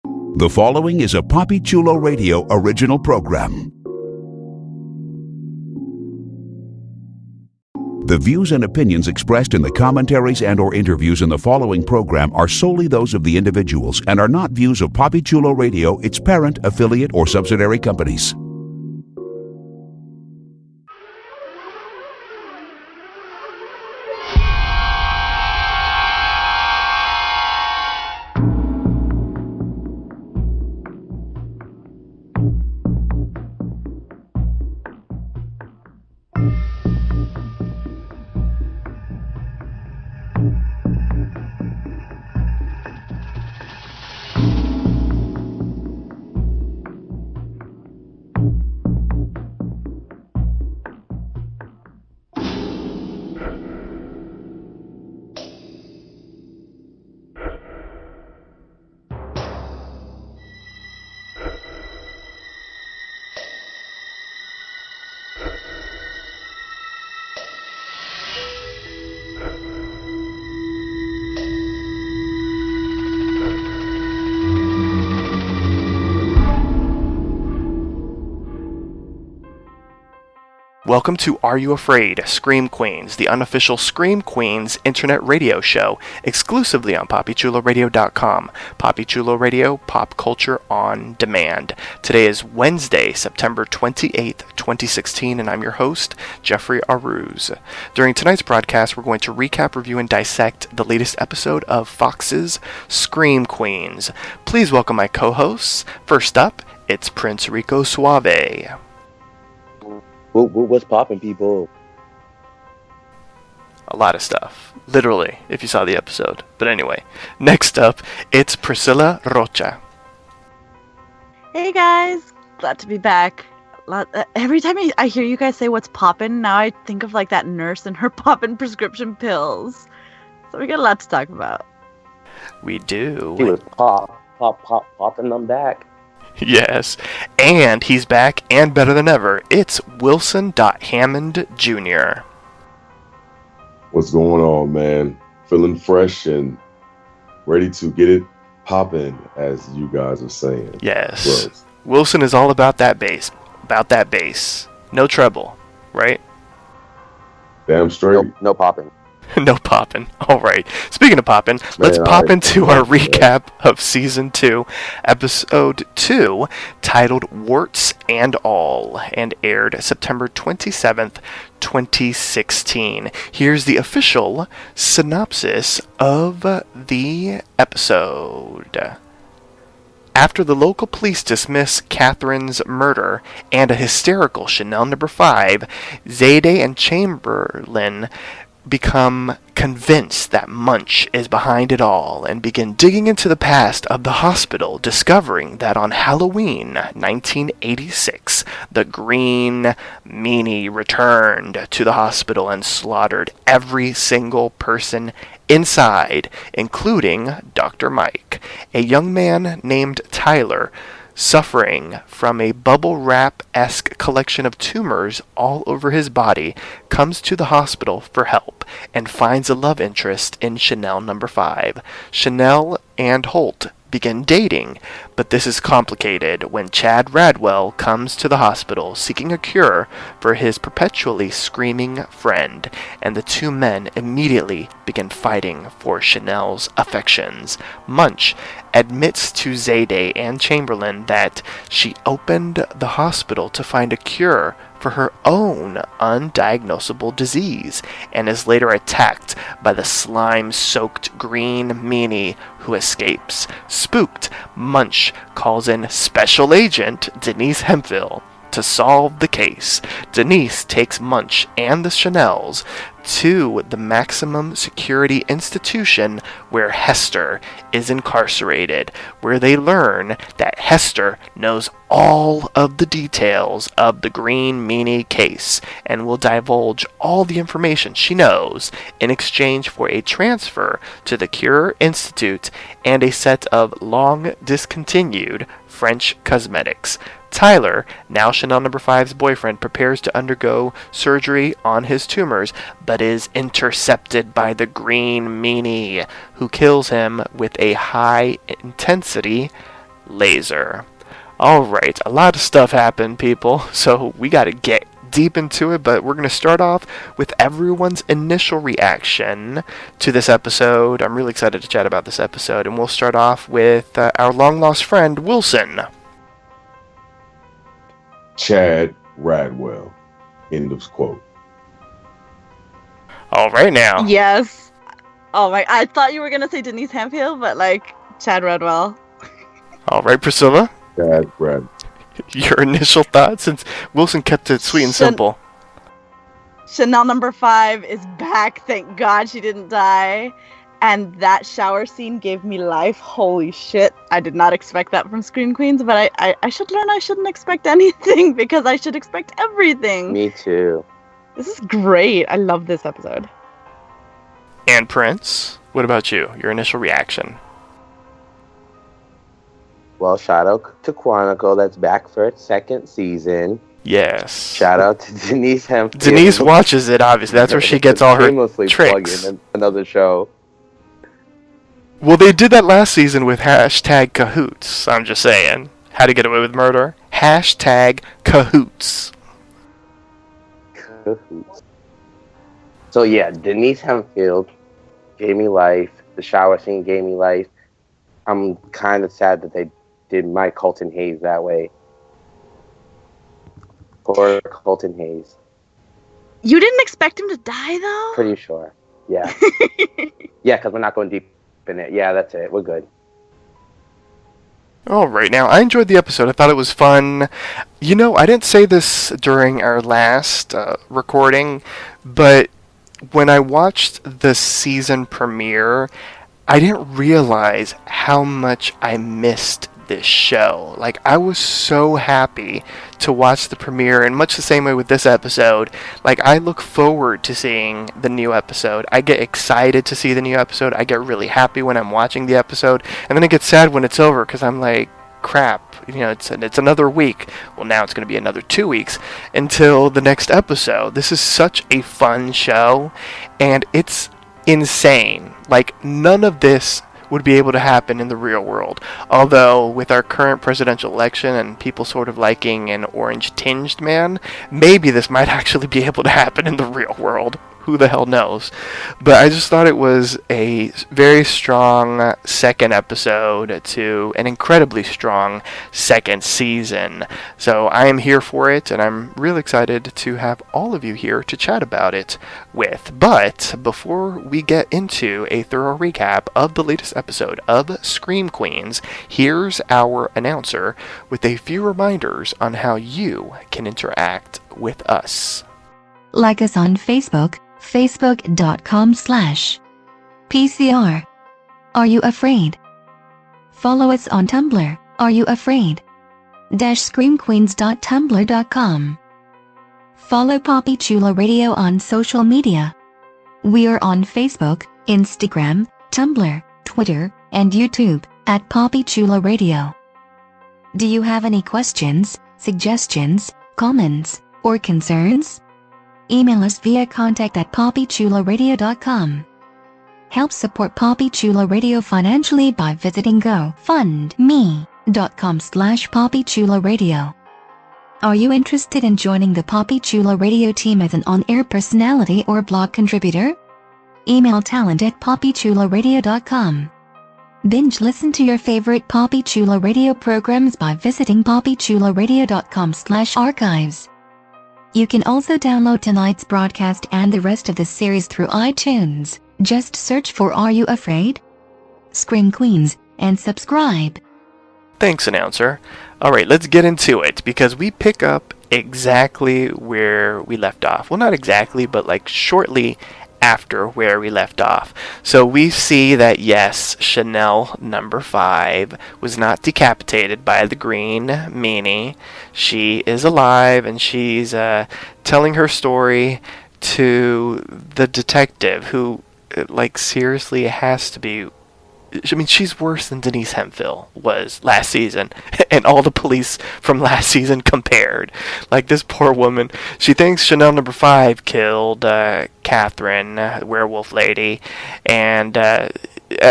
The following is a Papi Chulo Radio original program. The views and opinions expressed in the commentaries and/or interviews in the following program are solely those of the individuals and are not views of Papi Chulo Radio, its parent, affiliate, or subsidiary companies. Welcome to Are You Afraid? Scream Queens, the unofficial Scream Queens internet radio show, exclusively on PapiChuloRadio.com. Papi Chulo Radio, pop culture on demand. Today is Wednesday, September 28th, 2016, and I'm your host, Jeffrey Aruz. During tonight's broadcast, we're going to recap, review, and dissect the latest episode of Fox's Scream Queens. Please welcome my co-hosts. First up, it's Prince Rico Suave. What's poppin', people? A lot of stuff. Literally, if you saw the episode. But anyway, next up, it's Priscilla Rocha. Hey guys, glad to be back. Every time I hear you guys say what's poppin', now I think of like that nurse and her poppin' prescription pills. So we got a lot to talk about. We do. He was popping them back. Yes, and he's back and better than ever. It's Wilson Hammond Jr. What's going on, man? Feeling fresh and ready to get it popping, as you guys are saying. Yes. Gross. Wilson is all about that bass. No treble, right? Damn straight. No popping. No poppin'. Alright. Speaking of poppin', let's pop into our recap of Season 2, Episode 2, titled Warts and All, and aired September 27th, 2016. Here's the official synopsis of the episode. After the local police dismiss Catherine's murder and a hysterical Chanel No. 5, Zayde and Chamberlain become convinced that Munch is behind it all and begin digging into the past of the hospital, discovering that on Halloween 1986, the Green Meanie returned to the hospital and slaughtered every single person inside, including Dr. Mike, a young man named Tyler, suffering from a bubble wrap-esque collection of tumors all over his body, comes to the hospital for help and finds a love interest in Chanel No. 5. Chanel and Holt begin dating, but this is complicated when Chad Radwell comes to the hospital seeking a cure for his perpetually screaming friend, and the two men immediately begin fighting for Chanel's affections. Munch admits to Zayde and Chamberlain that she opened the hospital to find a cure for her own undiagnosable disease, and is later attacked by the slime-soaked Green Meanie, who escapes. Spooked, Munch calls in Special Agent Denise Hemphill to solve the case. Denise takes Munch and the Chanels to the maximum security institution where Hester is incarcerated, where they learn that Hester knows all of the details of the Green Meanie case and will divulge all the information she knows in exchange for a transfer to the Cure Institute and a set of long discontinued French cosmetics. Tyler, now Chanel No. 5's boyfriend, prepares to undergo surgery on his tumors, but is intercepted by the Green Meanie, who kills him with a high-intensity laser. Alright, a lot of stuff happened, people, so we gotta get deep into it, but we're going to start off with everyone's initial reaction to this episode. I'm really excited to chat about this episode, and we'll start off with our long-lost friend, Wilson. Chad Radwell. End of quote. Alright now. Yes. Oh my, I thought you were going to say Denise Hemphill, but like, Chad Radwell. Alright, Priscilla. Chad Radwell. Your initial thoughts, since Wilson kept it sweet and simple. Chanel number 5 is back. Thank God she didn't die. And that shower scene gave me life. Holy shit. I did not expect that from Scream Queens, but I should learn I shouldn't expect anything because I should expect everything. Me too. This is great. I love this episode. And Prince, what about you? Your initial reaction? Well, shout out to Quantico. That's back for its second season. Yes. Shout out to Denise Hemphill. Denise watches it, obviously. That's where she gets all her tricks. In another show. Well, they did that last season with hashtag Cahoots. I'm just saying. How to Get Away with Murder. Hashtag Cahoots. So yeah, Denise Hemphill gave me life. The shower scene gave me life. I'm kind of sad that they did Mike Colton Hayes that way. Poor Colton Hayes. You didn't expect him to die, though? Pretty sure. Yeah. Yeah, because we're not going deep in it. Yeah, that's it. We're good. Alright, now, I enjoyed the episode. I thought it was fun. You know, I didn't say this during our last recording, but when I watched the season premiere, I didn't realize how much I missed this show. Like, I was so happy to watch the premiere, and much the same way with this episode. Like, I look forward to seeing the new episode. I get excited to see the new episode. I get really happy when I'm watching the episode, and then I get sad when it's over, because I'm like, crap, you know, it's another week. Well, now it's going to be another 2 weeks until the next episode. This is such a fun show, and it's insane. Like, none of this would be able to happen in the real world. Although, with our current presidential election and people sort of liking an orange-tinged man, maybe this might actually be able to happen in the real world. Who the hell knows? But I just thought it was a very strong second episode to an incredibly strong second season. So I am here for it, and I'm really excited to have all of you here to chat about it with. But before we get into a thorough recap of the latest episode of Scream Queens, here's our announcer with a few reminders on how you can interact with us. Like us on Facebook, facebook.com/PCR. Are You Afraid? Follow us on Tumblr, Are You Afraid? -screamqueens.tumblr.com. Follow Poppy Chula Radio on social media. We are on Facebook, Instagram, Tumblr, Twitter, and YouTube at Poppy Chula Radio. Do you have any questions, suggestions, comments, or concerns? Email us via contact@poppychularadio.com. Help support Poppy Chula Radio financially by visiting gofundme.com/poppychularadio. Are you interested in joining the Poppy Chula Radio team as an on-air personality or blog contributor? Email talent@poppychularadio.com. Binge listen to your favorite Poppy Chula Radio programs by visiting poppychularadio.com/archives. You can also download tonight's broadcast and the rest of the series through iTunes. Just search for Are You Afraid? Scream Queens, and subscribe. Thanks, announcer. Alright, let's get into it, because we pick up exactly where we left off. Well, not exactly, but like shortly after where we left off. So we see that, yes, Chanel number 5 was not decapitated by the green meanie. She is alive, and she's telling her story to the detective, who, like, seriously has to be... I mean, she's worse than Denise Hemphill was last season, and all the police from last season compared. Like, this poor woman, she thinks Chanel number 5 killed Catherine, werewolf lady, and I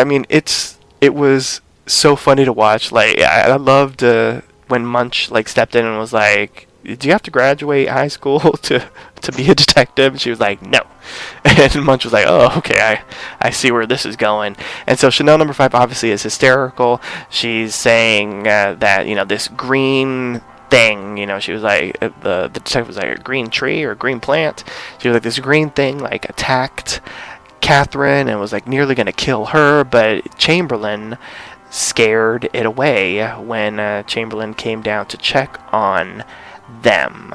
mean, it was so funny to watch. Like I loved when Munch like stepped in and was like, "Do you have to graduate high school to be a detective?" And she was like, "No." And Munch was like, "Oh, okay, I see where this is going." And so Chanel number 5 obviously is hysterical. She's saying that, you know, this green thing, you know, she was like, the detective was like, a green tree or a green plant. She was like, this green thing like attacked Catherine and was like nearly going to kill her, but Chamberlain scared it away when Chamberlain came down to check on them.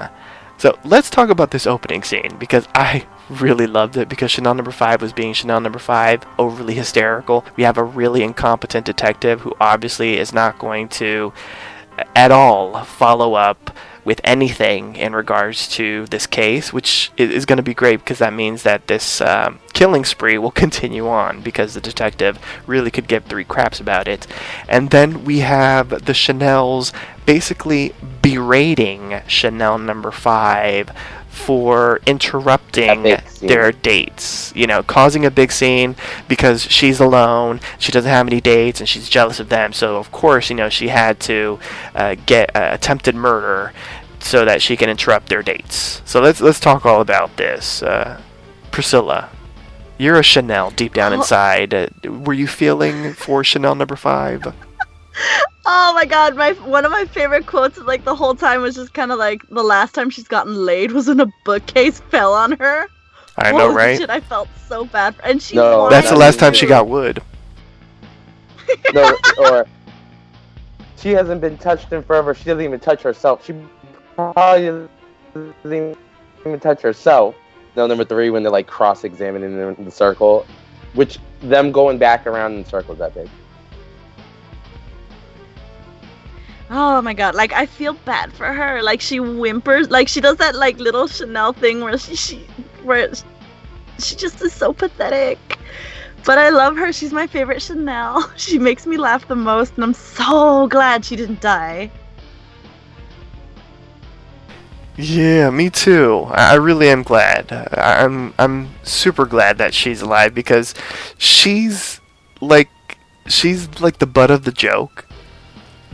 So let's talk about this opening scene, because I really loved it, because Chanel number 5 was being Chanel number 5, overly hysterical. We have a really incompetent detective who obviously is not going to at all follow up with anything in regards to this case, which is going to be great, because that means that this killing spree will continue on, because the detective really could give 3 craps about it. And then we have the Chanels basically berating Chanel number 5 for interrupting their dates, you know, causing a big scene because she's alone, she doesn't have any dates, and she's jealous of them. So of course, you know, she had to get attempted murder so that she can interrupt their dates. So let's talk all about this. Priscilla, you're a Chanel deep down inside. Were you feeling for Chanel number 5? Oh my god, one of my favorite quotes like the whole time was just kind of like, the last time she's gotten laid was when a bookcase fell on her. I know, right? Shit, I felt so bad. And she that's the last time she got wood. No, or she hasn't been touched in forever. She doesn't even touch herself. She probably doesn't even touch herself. No, number 3, when they're like cross-examining in the circle, which them going back around in circles that big. Oh my god, like I feel bad for her. Like she whimpers, like she does that like little Chanel thing where she just is so pathetic. But I love her. She's my favorite Chanel. She makes me laugh the most, and I'm so glad she didn't die. Yeah, me too. I really am glad. I'm super glad that she's alive, because she's like the butt of the joke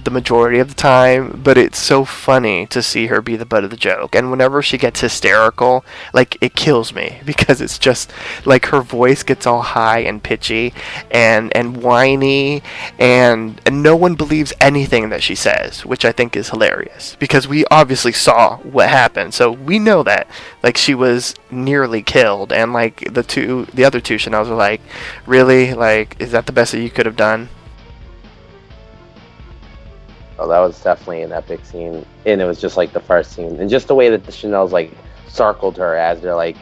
the majority of the time, but it's so funny to see her be the butt of the joke. And whenever she gets hysterical, like, it kills me, because it's just like her voice gets all high and pitchy and whiny, and no one believes anything that she says, which I think is hilarious, because we obviously saw what happened, so we know that like she was nearly killed. And like the other two Chanels are like, really, like, is that the best that you could have done? Oh, that was definitely an epic scene, and it was just like the first scene, and just the way that the Chanels like circled her as they're like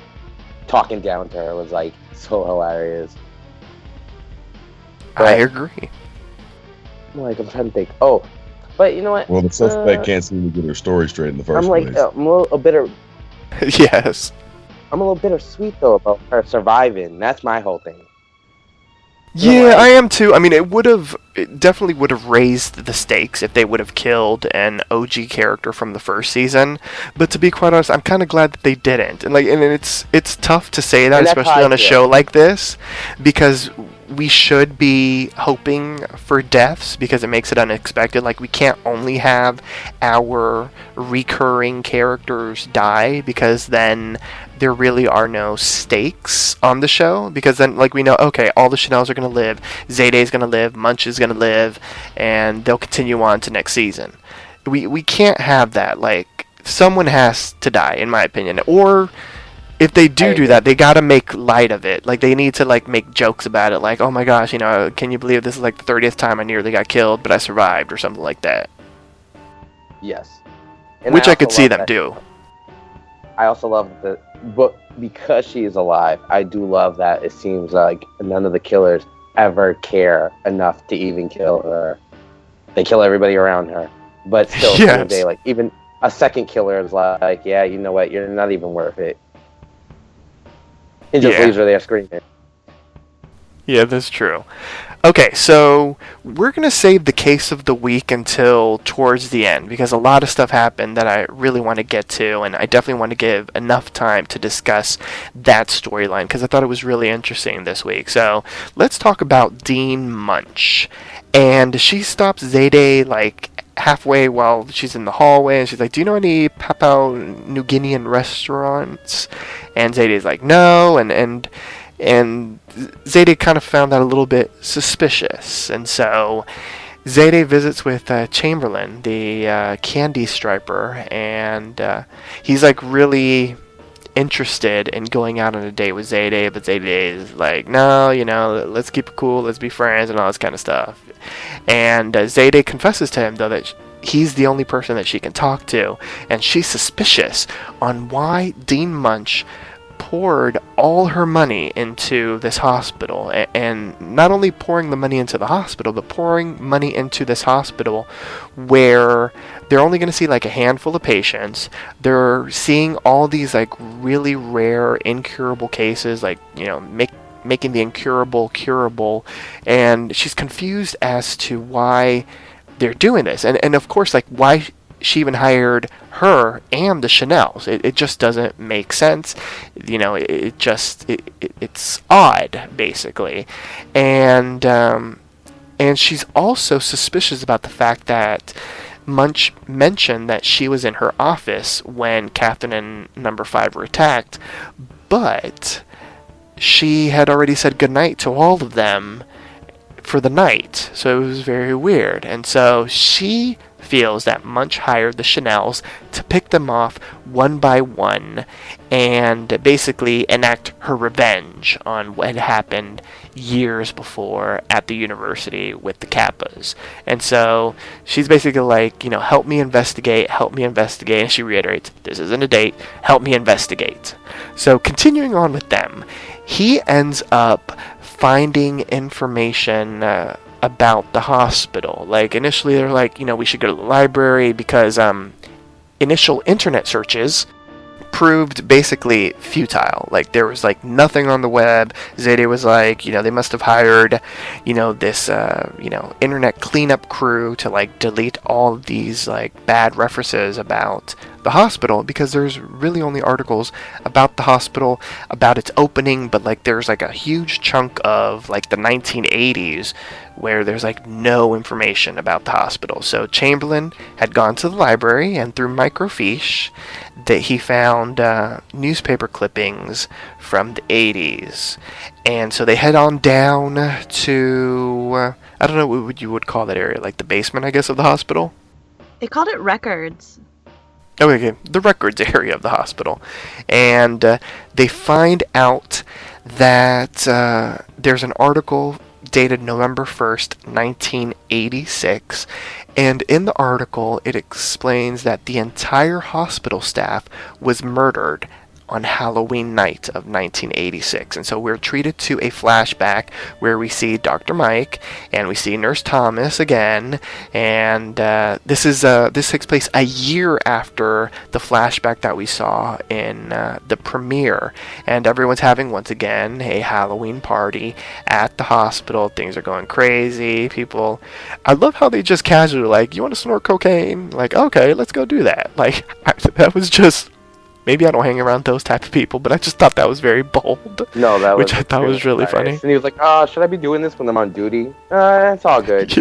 talking down to her was like so hilarious. I agree. Like, I'm trying to think. Oh, but you know what? Well, the suspect can't seem to get her story straight in the first place. I'm a little bitter. Yes. I'm a little bittersweet though about her surviving. That's my whole thing. Yeah, I am too. I mean, it definitely would have raised the stakes if they would have killed an OG character from the first season. But to be quite honest, I'm kind of glad that they didn't. And it's tough to say that, especially on a show like this, because we should be hoping for deaths, because it makes it unexpected. Like, we can't only have our recurring characters die, because then there really are no stakes on the show, because then, like, we know, okay, all the Chanels are going to live, Zayde's going to live, Munch is going to live, and they'll continue on to next season. We can't have that. Like, someone has to die, in my opinion. Or if they do that, they gotta make light of it. Like, they need to, like, make jokes about it, like, oh my gosh, you know, can you believe this is like the 30th time I nearly got killed, but I survived, or something like that. Yes. And which I could see them do. I also love but because she is alive, I do love that it seems like none of the killers ever care enough to even kill her. They kill everybody around her, but still, at the end of the day, like, even a second killer is like, yeah, you know what, you're not even worth it. And just leaves her there screaming. Yeah, that's true. Okay, so we're going to save the case of the week until towards the end because a lot of stuff happened that I really want to get to, and I definitely want to give enough time to discuss that storyline because I thought it was really interesting this week. So let's talk about Dean Munch. And she stops Zayday like halfway while she's in the hallway, and she's like, "Do you know any Papua New Guinean restaurants?" And Zayday's like, "No," and Zayday kind of found that a little bit suspicious, and so Zayday visits with Chamberlain, the candy striper, and he's like really interested in going out on a date with Zayday, but Zayday is like, "No, let's keep it cool, let's be friends," and all this kind of stuff. And Zayday confesses to him, though, that he's the only person that she can talk to, and she's suspicious on why Dean Munch poured all her money into this hospital, and not only pouring the money into the hospital, but pouring money into this hospital where they're only going to see like a handful of patients. They're seeing all these like really rare incurable cases, like making the incurable curable, and she's confused as to why they're doing this, and of course, like, why she even hired her and the Chanels. It just doesn't make sense. It's odd, basically. And she's also suspicious about the fact that Munch mentioned that she was in her office when Catherine and Number 5 were attacked, but she had already said goodnight to all of them for the night, so it was very weird. And so she feels that Munch hired the Chanels to pick them off one by one and basically enact her revenge on what had happened years before at the university with the Kappas. And so she's basically like, help me investigate, and she reiterates, this isn't a date, help me investigate. So continuing on with them, he ends up finding information about the hospital. Like, initially they're like, we should go to the library because initial internet searches proved basically futile. Like, there was like nothing on the web. Zayday was like, they must have hired this internet cleanup crew to like delete all of these like bad references about the hospital, because there's really only articles about the hospital, about its opening, but like there's like a huge chunk of like the 1980s where there's like no information about the hospital. So Chamberlain had gone to the library, and through microfiche that he found newspaper clippings from the 80s, and so they head on down to I don't know what you would call that area, like the basement, I guess, of the hospital. They called it records. Okay, the records area of the hospital. And they find out that there's an article dated November 1st, 1986. And in the article, it explains that the entire hospital staff was murdered on Halloween night of 1986. And so we're treated to a flashback where we see Dr. Mike and we see Nurse Thomas again, and this takes place a year after the flashback that we saw in the premiere, and everyone's having once again a Halloween party at the hospital. Things are going crazy. People, I love how they just casually like, you want to snort cocaine? Like, okay, let's go do that. Like, that was just, maybe I don't hang around those type of people, but I just thought that was very bold. No, that was, which I thought was really funny. And he was like, should I be doing this when I'm on duty? It's all good.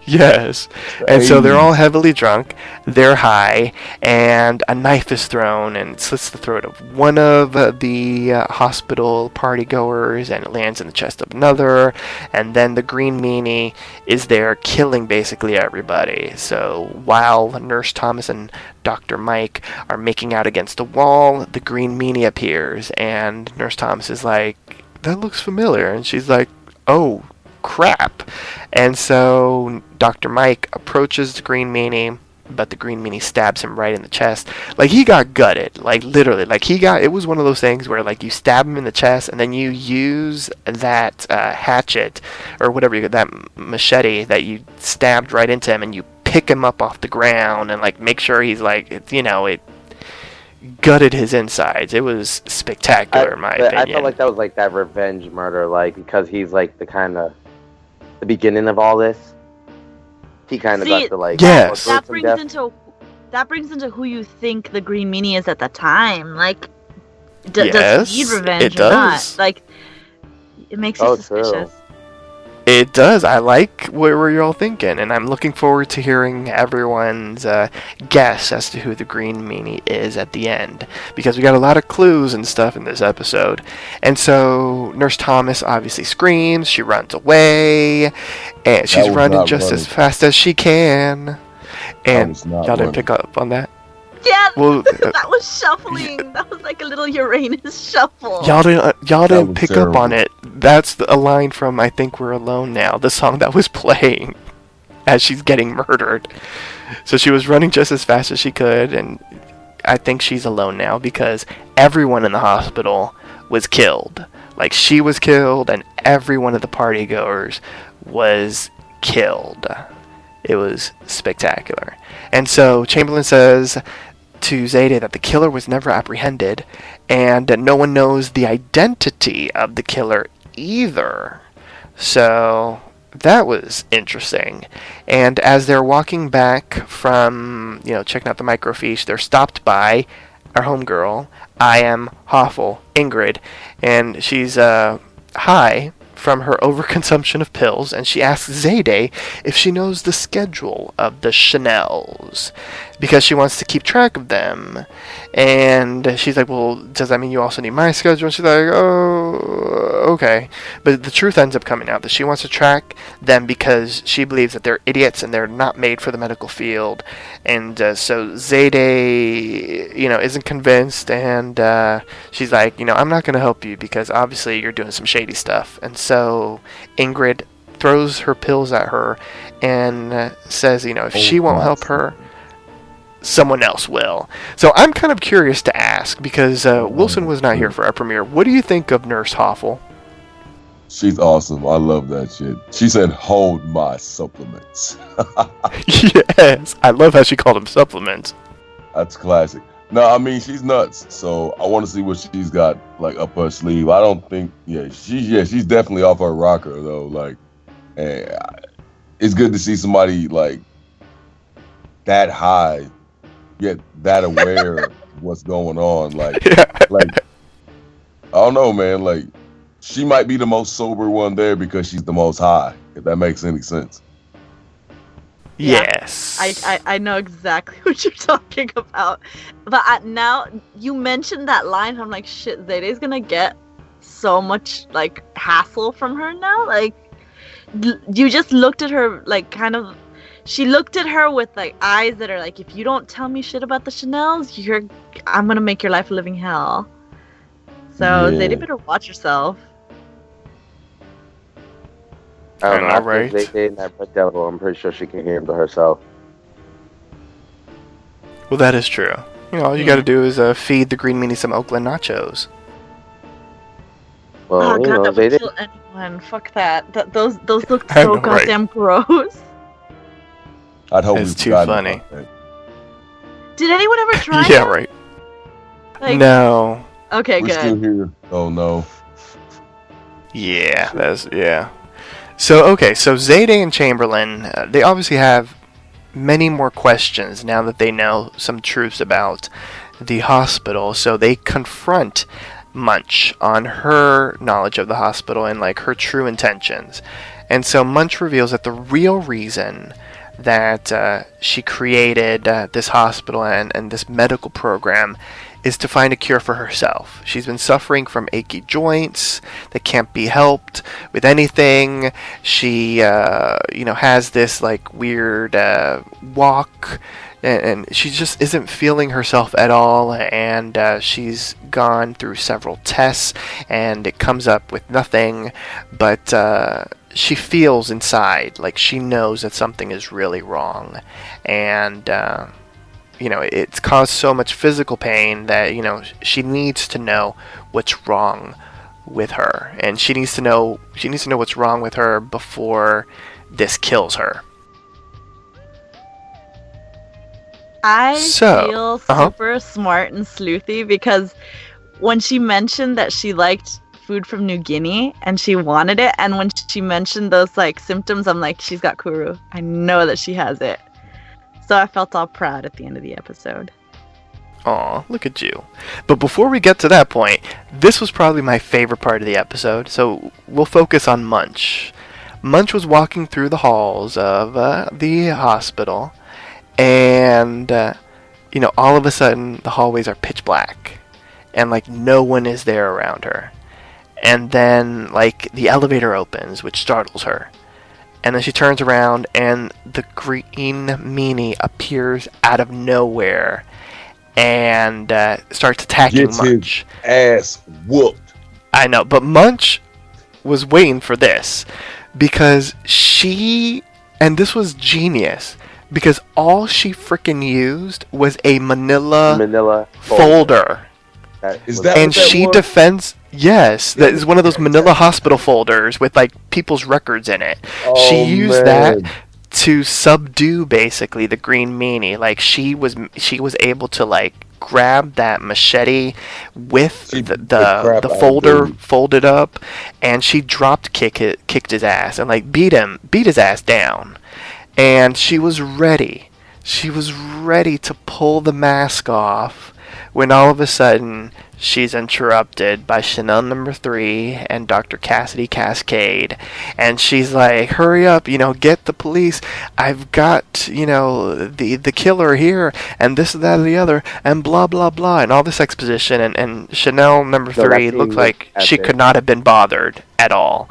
Yes. And so they're all heavily drunk, they're high, and a knife is thrown and slits the throat of one of the hospital partygoers, and it lands in the chest of another, and then the Green Meanie is there killing basically everybody. So while Nurse Thomas and Dr. Mike are making out against a wall, the Green Meanie appears, and Nurse Thomas is like, that looks familiar, and she's like, oh crap. And so Dr. Mike approaches the Green Meanie, but the Green Meanie stabs him right in the chest. Like, he got gutted, like literally, like it was one of those things where like you stab him in the chest and then you use that hatchet or whatever, that machete that you stabbed right into him, and you pick him up off the ground and like make sure he's like, gutted his insides. It was spectacular, in my opinion. I felt like that was like that revenge murder, like because he's like the beginning of all this. He kind of got to like Yes. That brings into who you think the Green Meanie is at the time. Like, does he need revenge it or does. not? Like, it makes you suspicious. True. It does. I like what were you all thinking, and I'm looking forward to hearing everyone's guess as to who the Green Meanie is at the end, because we got a lot of clues and stuff in this episode. And so Nurse Thomas obviously screams, she runs away, and she's running just as fast as she can. And y'all didn't pick up on that? Yeah, Well, that was shuffling. That was like a little Uranus shuffle. Y'all didn't pick up on terrible. it. That's a line from I Think We're Alone Now, the song that was playing as she's getting murdered. So she was running just as fast as she could, and I think she's alone now because everyone in the hospital was killed. Like, she was killed, and every one of the party goers was killed. It was spectacular. And so Chamberlain says to Zayday that the killer was never apprehended, and that no one knows the identity of the killer either. So that was interesting. And as they're walking back from, checking out the microfiche, they're stopped by our homegirl, I Am Hoffel, Ingrid, and she's high from her overconsumption of pills, and she asks Zayday if she knows the schedule of the Chanels, because she wants to keep track of them. And she's like, well, does that mean you also need my schedule? And she's like, oh, okay. But the truth ends up coming out that she wants to track them because she believes that they're idiots and they're not made for the medical field. And so Zayday, isn't convinced, and she's like, I'm not going to help you because obviously you're doing some shady stuff. And so Ingrid throws her pills at her and says, if she won't help her, someone else will. So I'm kind of curious to ask, because Wilson was not here for our premiere. What do you think of Nurse Hoffel? She's awesome. I love that shit. She said, hold my supplements. Yes, I love how she called them supplements. That's classic. No, I mean, she's nuts. So I want to see what she's got like up her sleeve. I don't think, she's definitely off her rocker though. Like, it's good to see somebody like that high, yet that aware of what's going on. Like, I don't know, man. Like, she might be the most sober one there because she's the most high, if that makes any sense. Yeah. Yes. I know exactly what you're talking about. But now you mentioned that line, and I'm like, shit, Zayday's gonna get so much like hassle from her now. Like, you just looked at her like she looked at her with like eyes that are like, if you don't tell me shit about the Chanels, I'm gonna make your life a living hell. So Zayday better watch yourself. I don't know. All right. Zayday and that Red Devil, I'm pretty sure she can handle herself. Well, that is true. All you got to do is feed the Green Meanie some Oakland nachos. Well, Oh god, that would Zayday. kill anyone. Fuck that. Those look I so know, right? goddamn gross. I'd hope It's we've too forgotten funny. about that. Did anyone ever try Yeah, it? right. Like, No. Okay, We're good. still here. Oh no. Yeah, So Zayday and Chamberlain, they obviously have many more questions now that they know some truths about the hospital. So they confront Munch on her knowledge of the hospital and like her true intentions. And so Munch reveals that the real reason that she created this hospital and this medical program is to find a cure for herself. She's been suffering from achy joints that can't be helped with anything. She, has this like weird walk, and she just isn't feeling herself at all. And she's gone through several tests, and it comes up with nothing. But she feels inside like she knows that something is really wrong, and it's caused so much physical pain that she needs to know what's wrong with her, and she needs to know what's wrong with her before this kills her. I So, feel uh-huh. super smart and sleuthy because when she mentioned that she liked food from New Guinea and she wanted it, and when she mentioned those like symptoms, I'm like, she's got Kuru. I know that she has it. So I felt all proud at the end of the episode. Aw, look at you. But before we get to that point, this was probably my favorite part of the episode, so we'll focus on Munch. Munch was walking through the halls of the hospital, and, all of a sudden, the hallways are pitch black, and, like, no one is there around her. And then, like, the elevator opens, which startles her. And then she turns around, and the green meanie appears out of nowhere and starts attacking Gets Munch. his ass whooped. I know, but Munch was waiting for this because and this was genius, because all she freaking used was a manila folder. Is that And what that she was? defends. Yes, that is one of those manila hospital folders with like people's records in it. She Oh, used man. that to subdue basically the green meanie. Like she was able to like grab that machete with She the beat the crap the out of folder dude. folded up, and she kicked his ass and like beat his ass down. And she was ready. She was ready to pull the mask off when all of a sudden she's interrupted by Chanel number 3 and Dr. Cassidy Cascade. And she's like, hurry up, get the police. I've got, the killer here, and this, that, and the other, and blah, blah, blah, and all this exposition. And Chanel number No, that 3 scene looked was like she epic. could not have been bothered at all.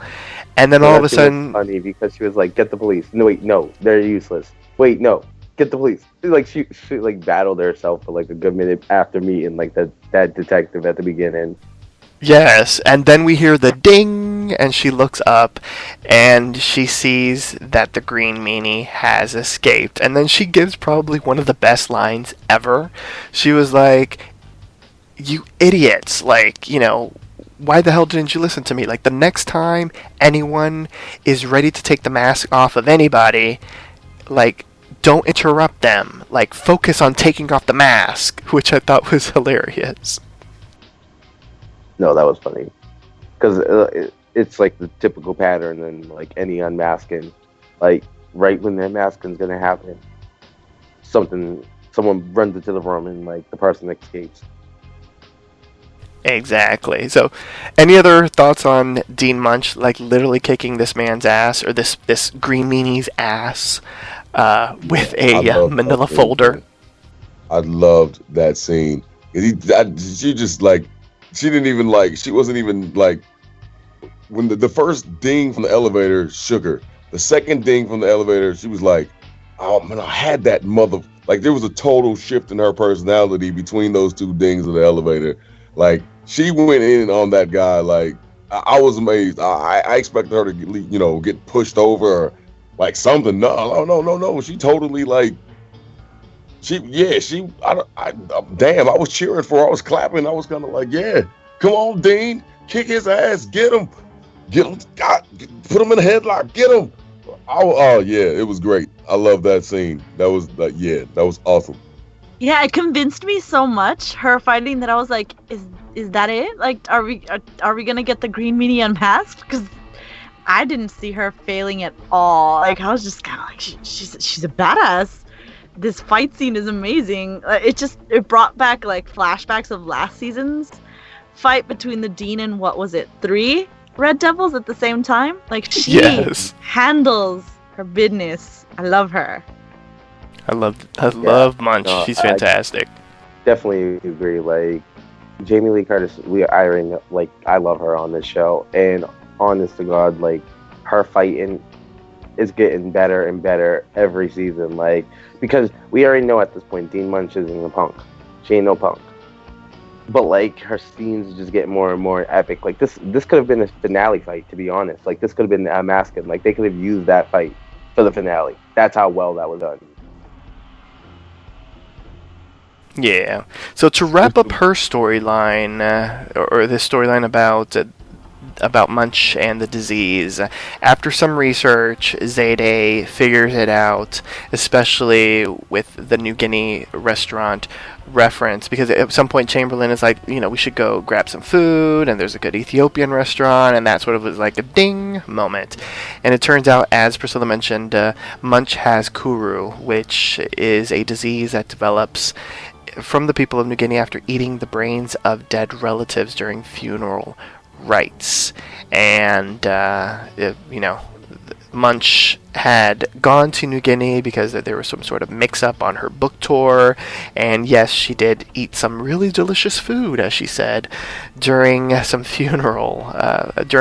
And then So all that of a scene was sudden, funny because she was like, "Get the police." No, wait, no, they're useless. Wait, no, get the police. She like battled herself for like a good minute after meeting like that detective at the beginning. yes, and then we hear the ding, and she looks up, and she sees that the green meanie has escaped. And then she gives probably one of the best lines ever. She was like, you idiots, like, why the hell didn't you listen to me? Like, the next time anyone is ready to take the mask off of anybody, like, don't interrupt them. Like, focus on taking off the mask, which I thought was hilarious. No, that was funny because it's like the typical pattern in like any unmasking. Like right when the unmasking's gonna happen, someone runs into the room and like the person escapes. Exactly. So, any other thoughts on Dean Munch, like, literally kicking this man's ass, or this green meanie's ass, with I a love manila that scene, folder? man. I loved that scene. She just like, she didn't even like, she wasn't even like, when the first ding from the elevator shook her. The second ding from the elevator, she was like, oh man, I had that mother. Like, there was a total shift in her personality between those two dings of the elevator. Like, she went in on that guy. Like, I was amazed. I expected her to get pushed over or like something. No. She totally like, damn, I was cheering for her. I was clapping. I was kind of like, yeah, come on, Dean, kick his ass, get him, God, put him in a headlock, get him. Oh yeah, it was great. I love that scene. That was that was awesome. Yeah, it convinced me so much, her finding that I was like, is that it? Like, are we gonna get the green meanie unmasked? Because I didn't see her failing at all. Like, I was just kind of like, she's a badass. This fight scene is amazing. It brought back like flashbacks of last season's fight between the Dean and what was it, 3 Red Devils at the same time? Like, she Yes. handles her business. I love her. I love Munch. No, She's fantastic. Definitely agree. Like Jamie Lee Curtis, I love her on this show, and honest to God, like her fighting is getting better and better every season. Like, because we already know at this point Dean Munch isn't a punk. She ain't no punk. But like her scenes just get more and more epic. Like this could have been a finale fight, to be honest. Like this could have been a masking. Like they could have used that fight for the finale. That's how well that was done. Yeah. So to wrap up her storyline, or this storyline about about Munch and the disease. After some research, Zayday figures it out, especially with the New Guinea restaurant reference, because at some point Chamberlain is like, we should go grab some food, and there's a good Ethiopian restaurant, and that sort of was like a ding moment. And it turns out, as Priscilla mentioned, Munch has Kuru, which is a disease that develops from the people of New Guinea after eating the brains of dead relatives during funeral rites. And, Munch had gone to New Guinea because there was some sort of mix-up on her book tour, and yes, she did eat some really delicious food, as she said, during some funeral, after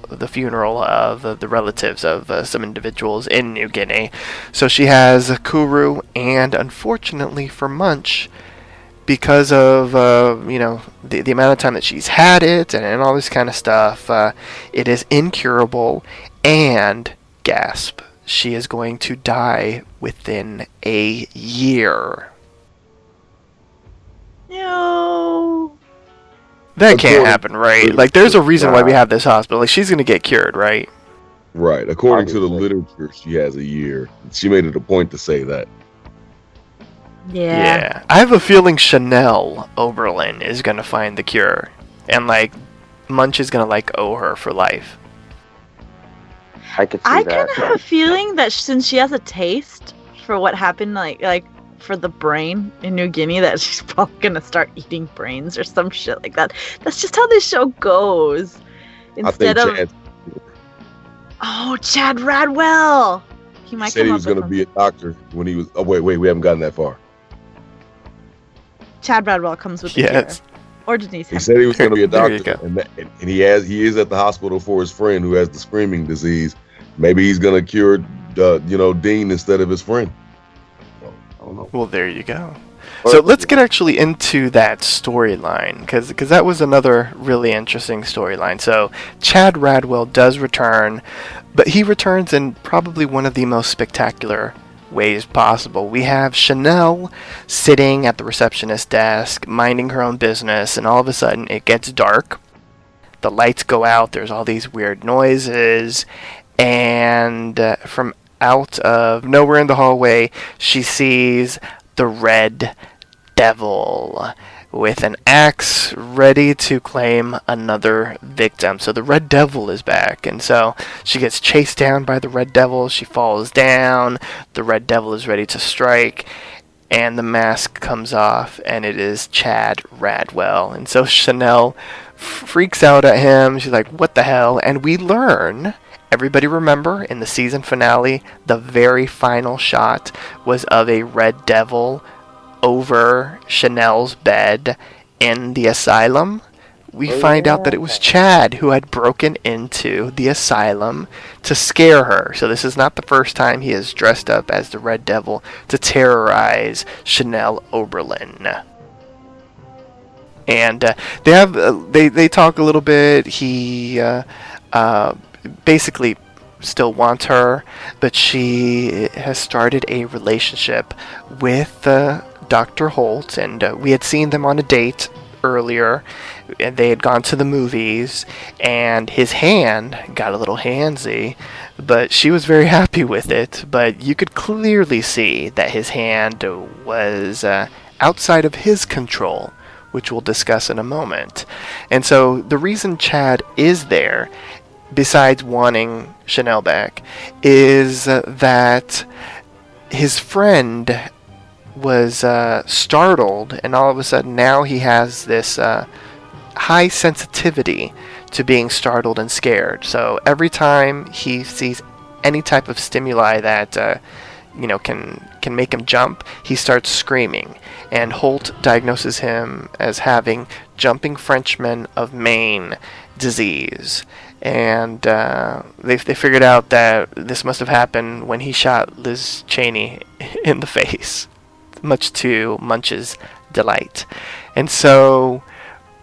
the funeral of the relatives of some individuals in New Guinea. So she has Kuru, and unfortunately for Munch, because of the amount of time that she's had it and all this kind of stuff, it is incurable, and gasp, she is going to die within a year. No. That can't happen, right? Like, there's a reason why we have this hospital. Like, she's gonna get cured, right? Right. According to the literature, she has a year. She made it a point to say that. Yeah. I have a feeling Chanel Oberlin is gonna find the cure, and Munch is gonna owe her for life. I could see I that. kind of have a feeling that since she has a taste for what happened, like for the brain in New Guinea, that she's probably gonna start eating brains or some shit like that. That's just how this show goes. Instead of Chad Radwell. He might said he was going to be a doctor when he was. Oh wait, we haven't gotten that far. Chad Radwell comes with the cure. Or Denise. He said he was going to be a There you doctor, and he is at the hospital for his friend who has the screaming disease. Maybe he's going to cure, Dean instead of his friend. I don't know. Well, there you go. So let's get actually into that storyline, because that was another really interesting storyline. So Chad Radwell does return, but he returns in probably one of the most spectacular ways possible. We have Chanel sitting at the receptionist desk, minding her own business, and all of a sudden it gets dark. The lights go out, there's all these weird noises, and from out of nowhere in the hallway, she sees the Red Devil with an axe ready to claim another victim. So the Red Devil is back, and so she gets chased down by the Red Devil. She falls down. The Red Devil is ready to strike, and the mask comes off, and it is Chad Radwell. And so Chanel freaks out at him. She's like, what the hell? And we learn, everybody remember, in the season finale, the very final shot was of a Red Devil over Chanel's bed in the asylum. We find out that it was Chad who had broken into the asylum to scare her. So this is not the first time he has dressed up as the Red Devil to terrorize Chanel Oberlin. And they talk a little bit. He basically still wants her, but she has started a relationship with Dr. Holt, and we had seen them on a date earlier, and they had gone to the movies, and his hand got a little handsy, but she was very happy with it. But you could clearly see that his hand was outside of his control, which we'll discuss in a moment. And so the reason Chad is there, besides wanting Chanel back, is that his friend was startled, and all of a sudden now he has this high sensitivity to being startled and scared. So every time he sees any type of stimuli that can make him jump, he starts screaming. And Holt diagnoses him as having jumping Frenchman of Maine disease. And they figured out that this must have happened when he shot Liz Cheney in the face, much to Munch's delight. And so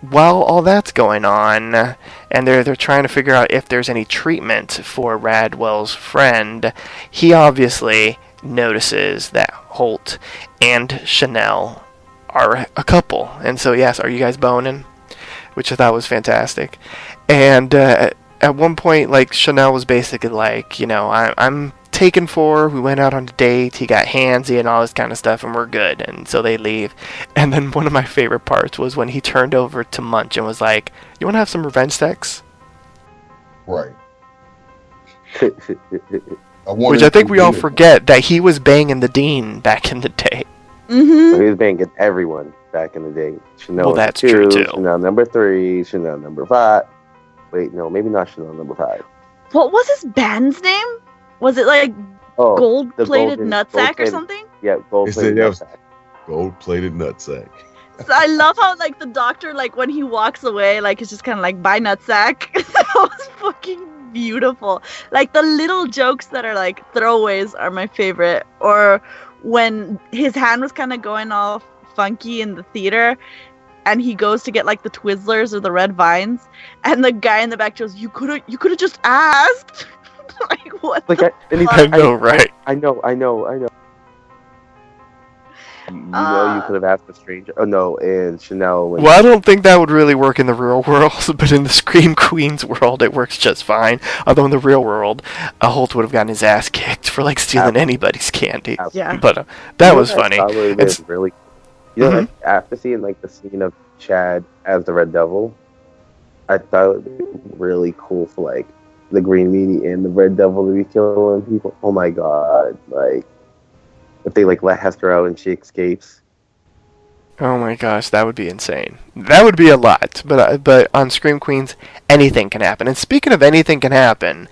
while all that's going on, and they're trying to figure out if there's any treatment for Radwell's friend, he obviously notices that Holt and Chanel are a couple. And so, yes, are you guys boning? which I thought was fantastic. And at one point, like, Chanel was basically like, you know, I'm taken for, we went out on a date, he got handsy and all this kind of stuff, and we're good. And so they leave. And then one of my favorite parts was when he turned over to Munch and was like, you want to have some revenge sex? Right. Which I think we all forget that he was banging the Dean back in the day. So he was banging everyone back in the day. Chanel Well, that's 2, true, too. Chanel number 3, Chanel number 5. Wait, no, maybe not Chanel number 5. What was his band's name? Was it like Oh, gold-plated the nutsack or gold-plated- something? Yeah, gold-plated It's the- nutsack. Gold-plated nutsack. So I love how like the doctor, like when he walks away, like it's just kind of like bye nutsack. That was fucking beautiful. Like the little jokes that are like throwaways are my favorite. Or when his hand was kind of going all funky in the theater, and he goes to get like the Twizzlers or the red vines, and the guy in the back goes, "You could have just asked." Like what? Like, the and he's fuck? I know, right? I know. You know, you could have asked a stranger. Oh no, and Chanel. When Well, I don't think that would really work in the real world, but in the Scream Queens world, it works just fine. Although in the real world, Holt would have gotten his ass kicked for like stealing anybody's candy. Yeah. But that was funny. That would have It's- been really. You know, Mhm. like, after seeing like the scene of Chad as the Red Devil, I thought it would be really cool for like the Green Meanie and the Red Devil to be killing people. Oh my god! Like if they like let Hester out and she escapes. Oh my gosh, that would be insane. That would be a lot. But on Scream Queens, anything can happen. And speaking of anything can happen,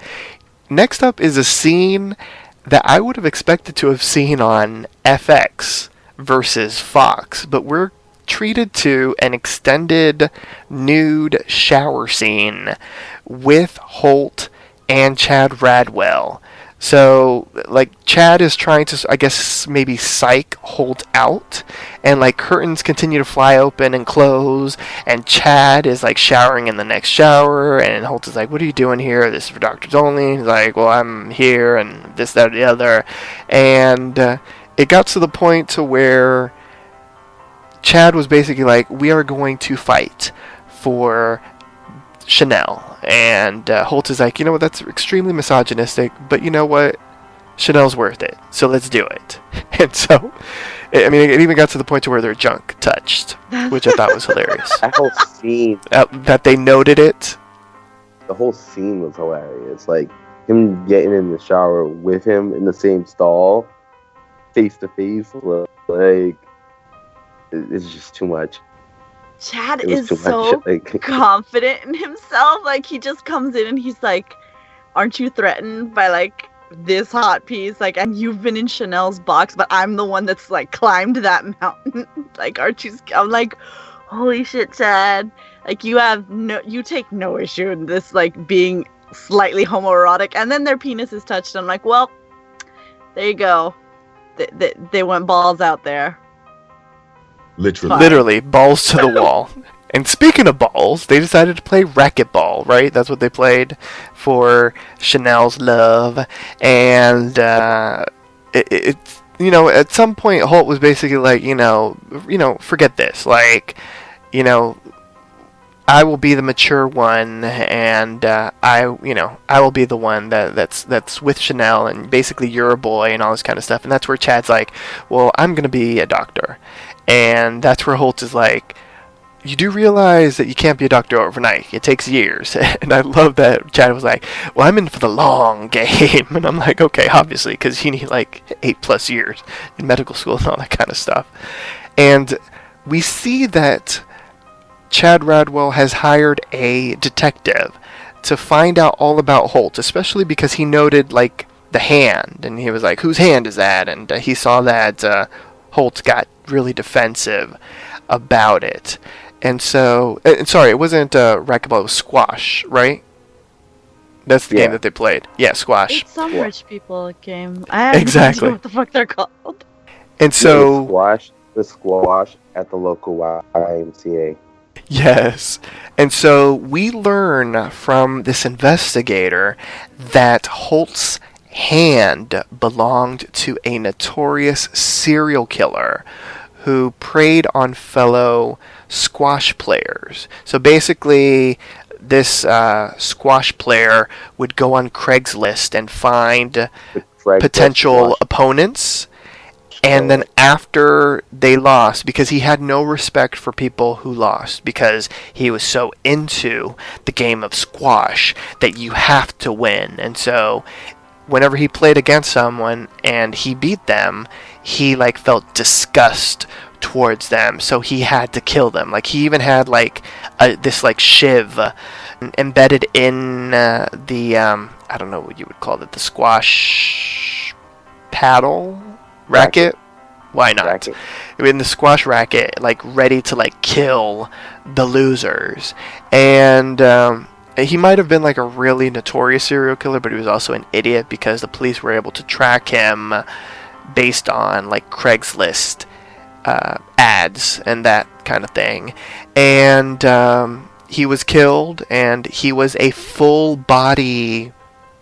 next up is a scene that I would have expected to have seen on FX versus Fox, but we're treated to an extended nude shower scene with Holt and Chad Radwell. So, like, Chad is trying to, I guess, maybe psych Holt out, and, like, curtains continue to fly open and close, and Chad is, like, showering in the next shower, and Holt is like, what are you doing here? This is for doctors only. And he's like, well, I'm here, and this, that, or the other. And it got to the point to where Chad was basically like, we are going to fight for Chanel. And Holt is like, you know what, that's extremely misogynistic, but you know what, Chanel's worth it, so let's do it. And so, I mean, it even got to the point to where their junk touched, which I thought was hilarious. That whole scene, That they noted it. the whole scene was hilarious. Like him getting in the shower with him in the same stall, face to face. Like it's just too much. Chad It was is too so much. Like confident in himself. Like he just comes in and he's like, aren't you threatened by like this hot piece? Like, and you've been in Chanel's box, but I'm the one that's like climbed that mountain. Like, aren't you? I'm like, holy shit, Chad. Like you take no issue in this like being slightly homoerotic, and then their penis is touched. I'm like, well, there you go. They went balls out there. Literally. Literally, balls to the wall. And speaking of balls, they decided to play racquetball, right? That's what they played for Chanel's love. And it's, you know, at some point, Holt was basically like, you know, forget this. Like, you know, I will be the mature one, and I will be the one that's with Chanel, and basically you're a boy and all this kind of stuff. And that's where Chad's like, well, I'm gonna be a doctor, and that's where Holt is like, you do realize that you can't be a doctor overnight. It takes years. And I love that Chad was like, well, I'm in for the long game. And I'm like, okay, obviously, because you need like 8+ years in medical school and all that kind of stuff. And we see that Chad Radwell has hired a detective to find out all about Holt, especially because he noted like the hand, and he was like, whose hand is that? And he saw that Holt got really defensive about it. And so, sorry, it wasn't racquetball, it was squash, right? That's the game that they played. Yeah, squash. It's some rich people game. I have Exactly. no idea what the fuck they're called. And so, the squash at the local YMCA. yes. And so we learn from this investigator that Holt's hand belonged to a notorious serial killer who preyed on fellow squash players. So basically, this squash player would go on Craigslist and find potential opponents. And then after they lost, because he had no respect for people who lost, because he was so into the game of squash that you have to win. And so whenever he played against someone and he beat them, he like felt disgust towards them, so he had to kill them. Like he even had like this like shiv embedded in the I don't know what you would call it, the squash paddle racket. Why not? Racket. In the squash racket, like ready to like kill the losers. And he might have been like a really notorious serial killer, but he was also an idiot because the police were able to track him based on like Craigslist ads and that kind of thing. And he was killed, and he was a full body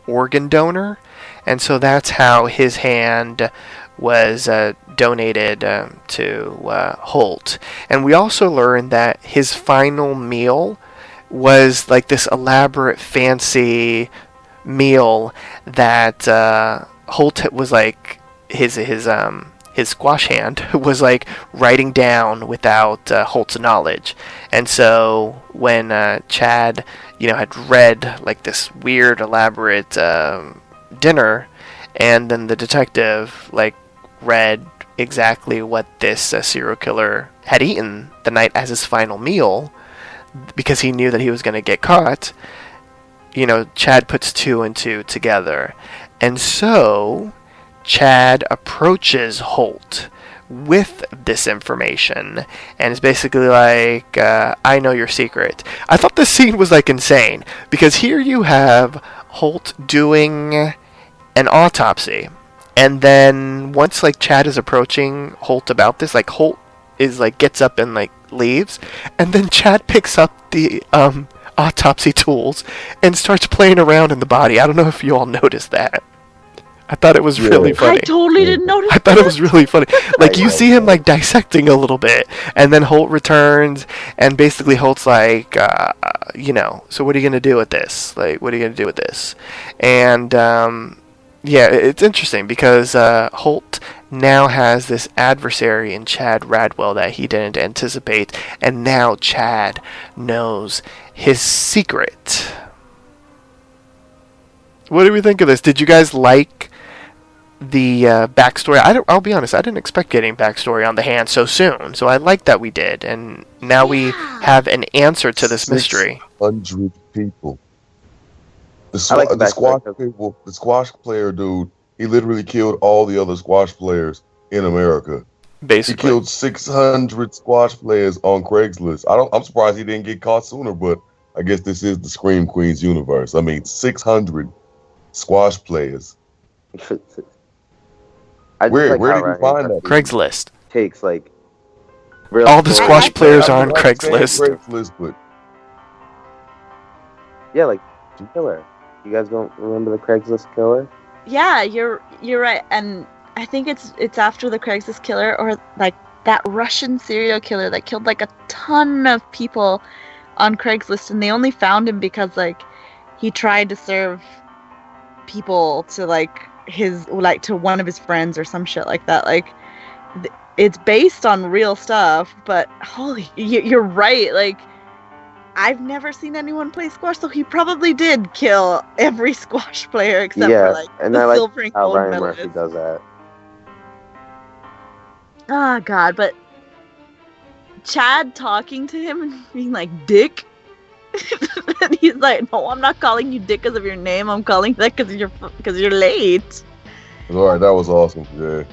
organ donor, and so that's how his hand was donated to Holt. And we also learned that his final meal was like this elaborate, fancy meal that Holt was like his squash hand was like writing down without Holt's knowledge. And so when Chad, had read like this weird, elaborate dinner, and then the detective like read exactly what this serial killer had eaten the night as his final meal, because he knew that he was going to get caught, Chad puts two and two together. And so Chad approaches Holt with this information and is basically like, I know your secret. I thought this scene was like insane, because here you have Holt doing an autopsy, and then once like Chad is approaching Holt about this, like Holt is like gets up and like leaves, and then Chad picks up the autopsy tools and starts playing around in the body. I don't know if you all noticed that. I thought it was really funny. I totally didn't notice. I thought it was really funny. Like you see him like dissecting a little bit, and then Holt returns, and basically Holt's like, so what are you gonna do with this? Like, what are you gonna do with this? And yeah, it's interesting because Holt now has this adversary in Chad Radwell that he didn't anticipate, and now Chad knows his secret. What do we think of this? Did you guys like the backstory? I'll be honest, I didn't expect getting backstory on the hand so soon, so I like that we did, and now we have an answer to this mystery. 600 people. The squash player dude, he literally killed all the other squash players in America. Basically, he killed 600 squash players on Craigslist. I'm surprised he didn't get caught sooner, but I guess this is the Scream Queens universe. I mean, 600 squash players. Where did you find that? Craigslist. Takes like all the squash players are on Craigslist. But yeah, like killer. You guys don't remember the Craigslist killer? Yeah, you're right, and I think it's after the Craigslist killer, or like that Russian serial killer that killed like a ton of people on Craigslist, and they only found him because like he tried to serve people to to one of his friends or some shit like that. Like it's based on real stuff, but holy, you're right. Like I've never seen anyone play squash, so he probably did kill every squash player except for like and the I silver and how gold Ryan medalists. Murphy does that. Oh god, but Chad talking to him and being like, Dick? And he's like, no, I'm not calling you Dick because of your name, I'm calling that because you're late. Alright, that was awesome, yeah.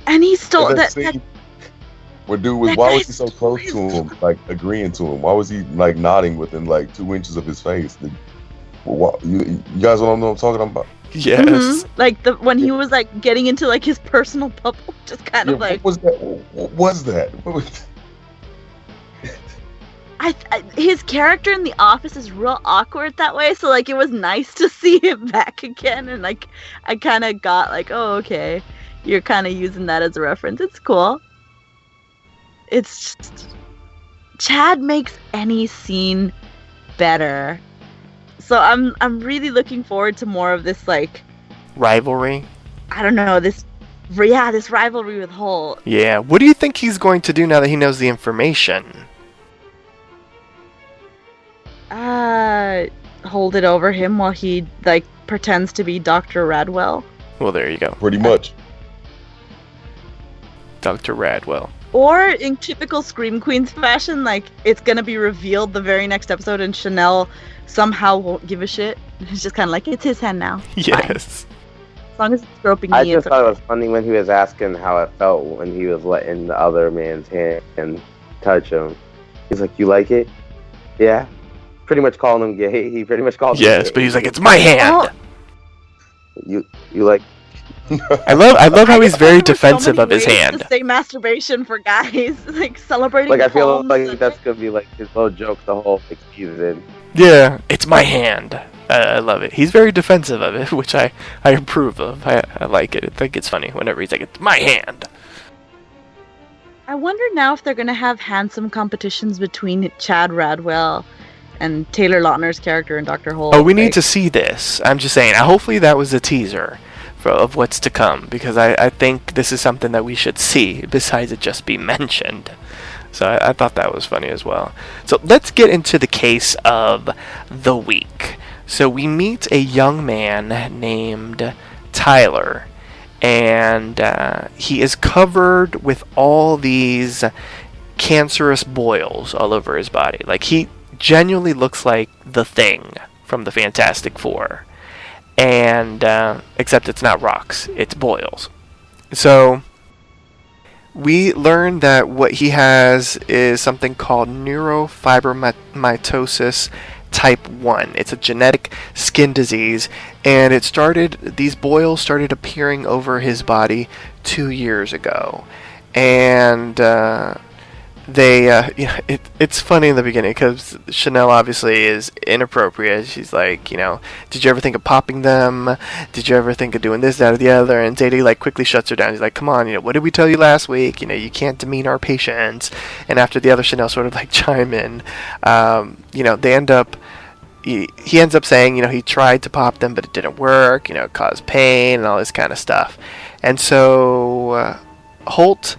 And he stole And that scene where why was he so close to him, like agreeing to him? Why was he like nodding within like 2 inches of his face? You guys don't know what I'm talking about? Yes. Mm-hmm. Like when he was like getting into like his personal bubble, just kind of like. What was that? His character in The Office is real awkward that way, so like it was nice to see him back again, and like I kind of got like, oh okay, you're kind of using that as a reference. It's cool. It's just Chad makes any scene better. So I'm really looking forward to more of this, like, Rivalry? I don't know, this rivalry with Holt. Yeah. What do you think he's going to do now that he knows the information? Hold it over him while he, like, pretends to be Dr. Radwell. Well, there you go. Pretty much. Dr. Radwell. Or in typical Scream Queens fashion, like, it's gonna be revealed the very next episode and Chanel somehow won't give a shit. It's just kind of like, it's his hand now. It's fine. Yes. As long as it's groping me, I just it's thought okay. it was funny when he was asking how it felt when he was letting the other man's hand touch him. He's like, "You like it?" Yeah. Pretty much calling him gay. He pretty much called him Yes, gay. but he's like, it's my hand! You like... I love how he's very There were so defensive many of his ways hand. To say masturbation for guys, like celebrating. Like, I feel palms like and- that's gonna be like his whole joke the whole season. Yeah, it's my hand. I love it. He's very defensive of it, which I approve of. I like it. I think it's funny whenever he's like, it's my hand. I wonder now if they're gonna have handsome competitions between Chad Radwell and Taylor Lautner's character and Dr. Holt. Oh, we need to see this. I'm just saying. Hopefully that was a teaser of what's to come, because I think this is something that we should see besides it just be mentioned. So I thought that was funny as well. So let's get into the case of the week. So we meet a young man named Tyler, and he is covered with all these cancerous boils all over his body. Like, he genuinely looks like the Thing from the Fantastic Four. And except it's not rocks, it's boils. So we learn that what he has is something called neurofibromatosis type 1. It's a genetic skin disease, and these boils started appearing over his body 2 years ago. And it's funny in the beginning because Chanel obviously is inappropriate. She's like, did you ever think of popping them? Did you ever think of doing this, that, or the other? And Zadie like quickly shuts her down. He's like, come on, what did we tell you last week? You can't demean our patients. And after the other Chanel sort of like chime in, they end up. He ends up saying, he tried to pop them, but it didn't work. It caused pain and all this kind of stuff. And so Holt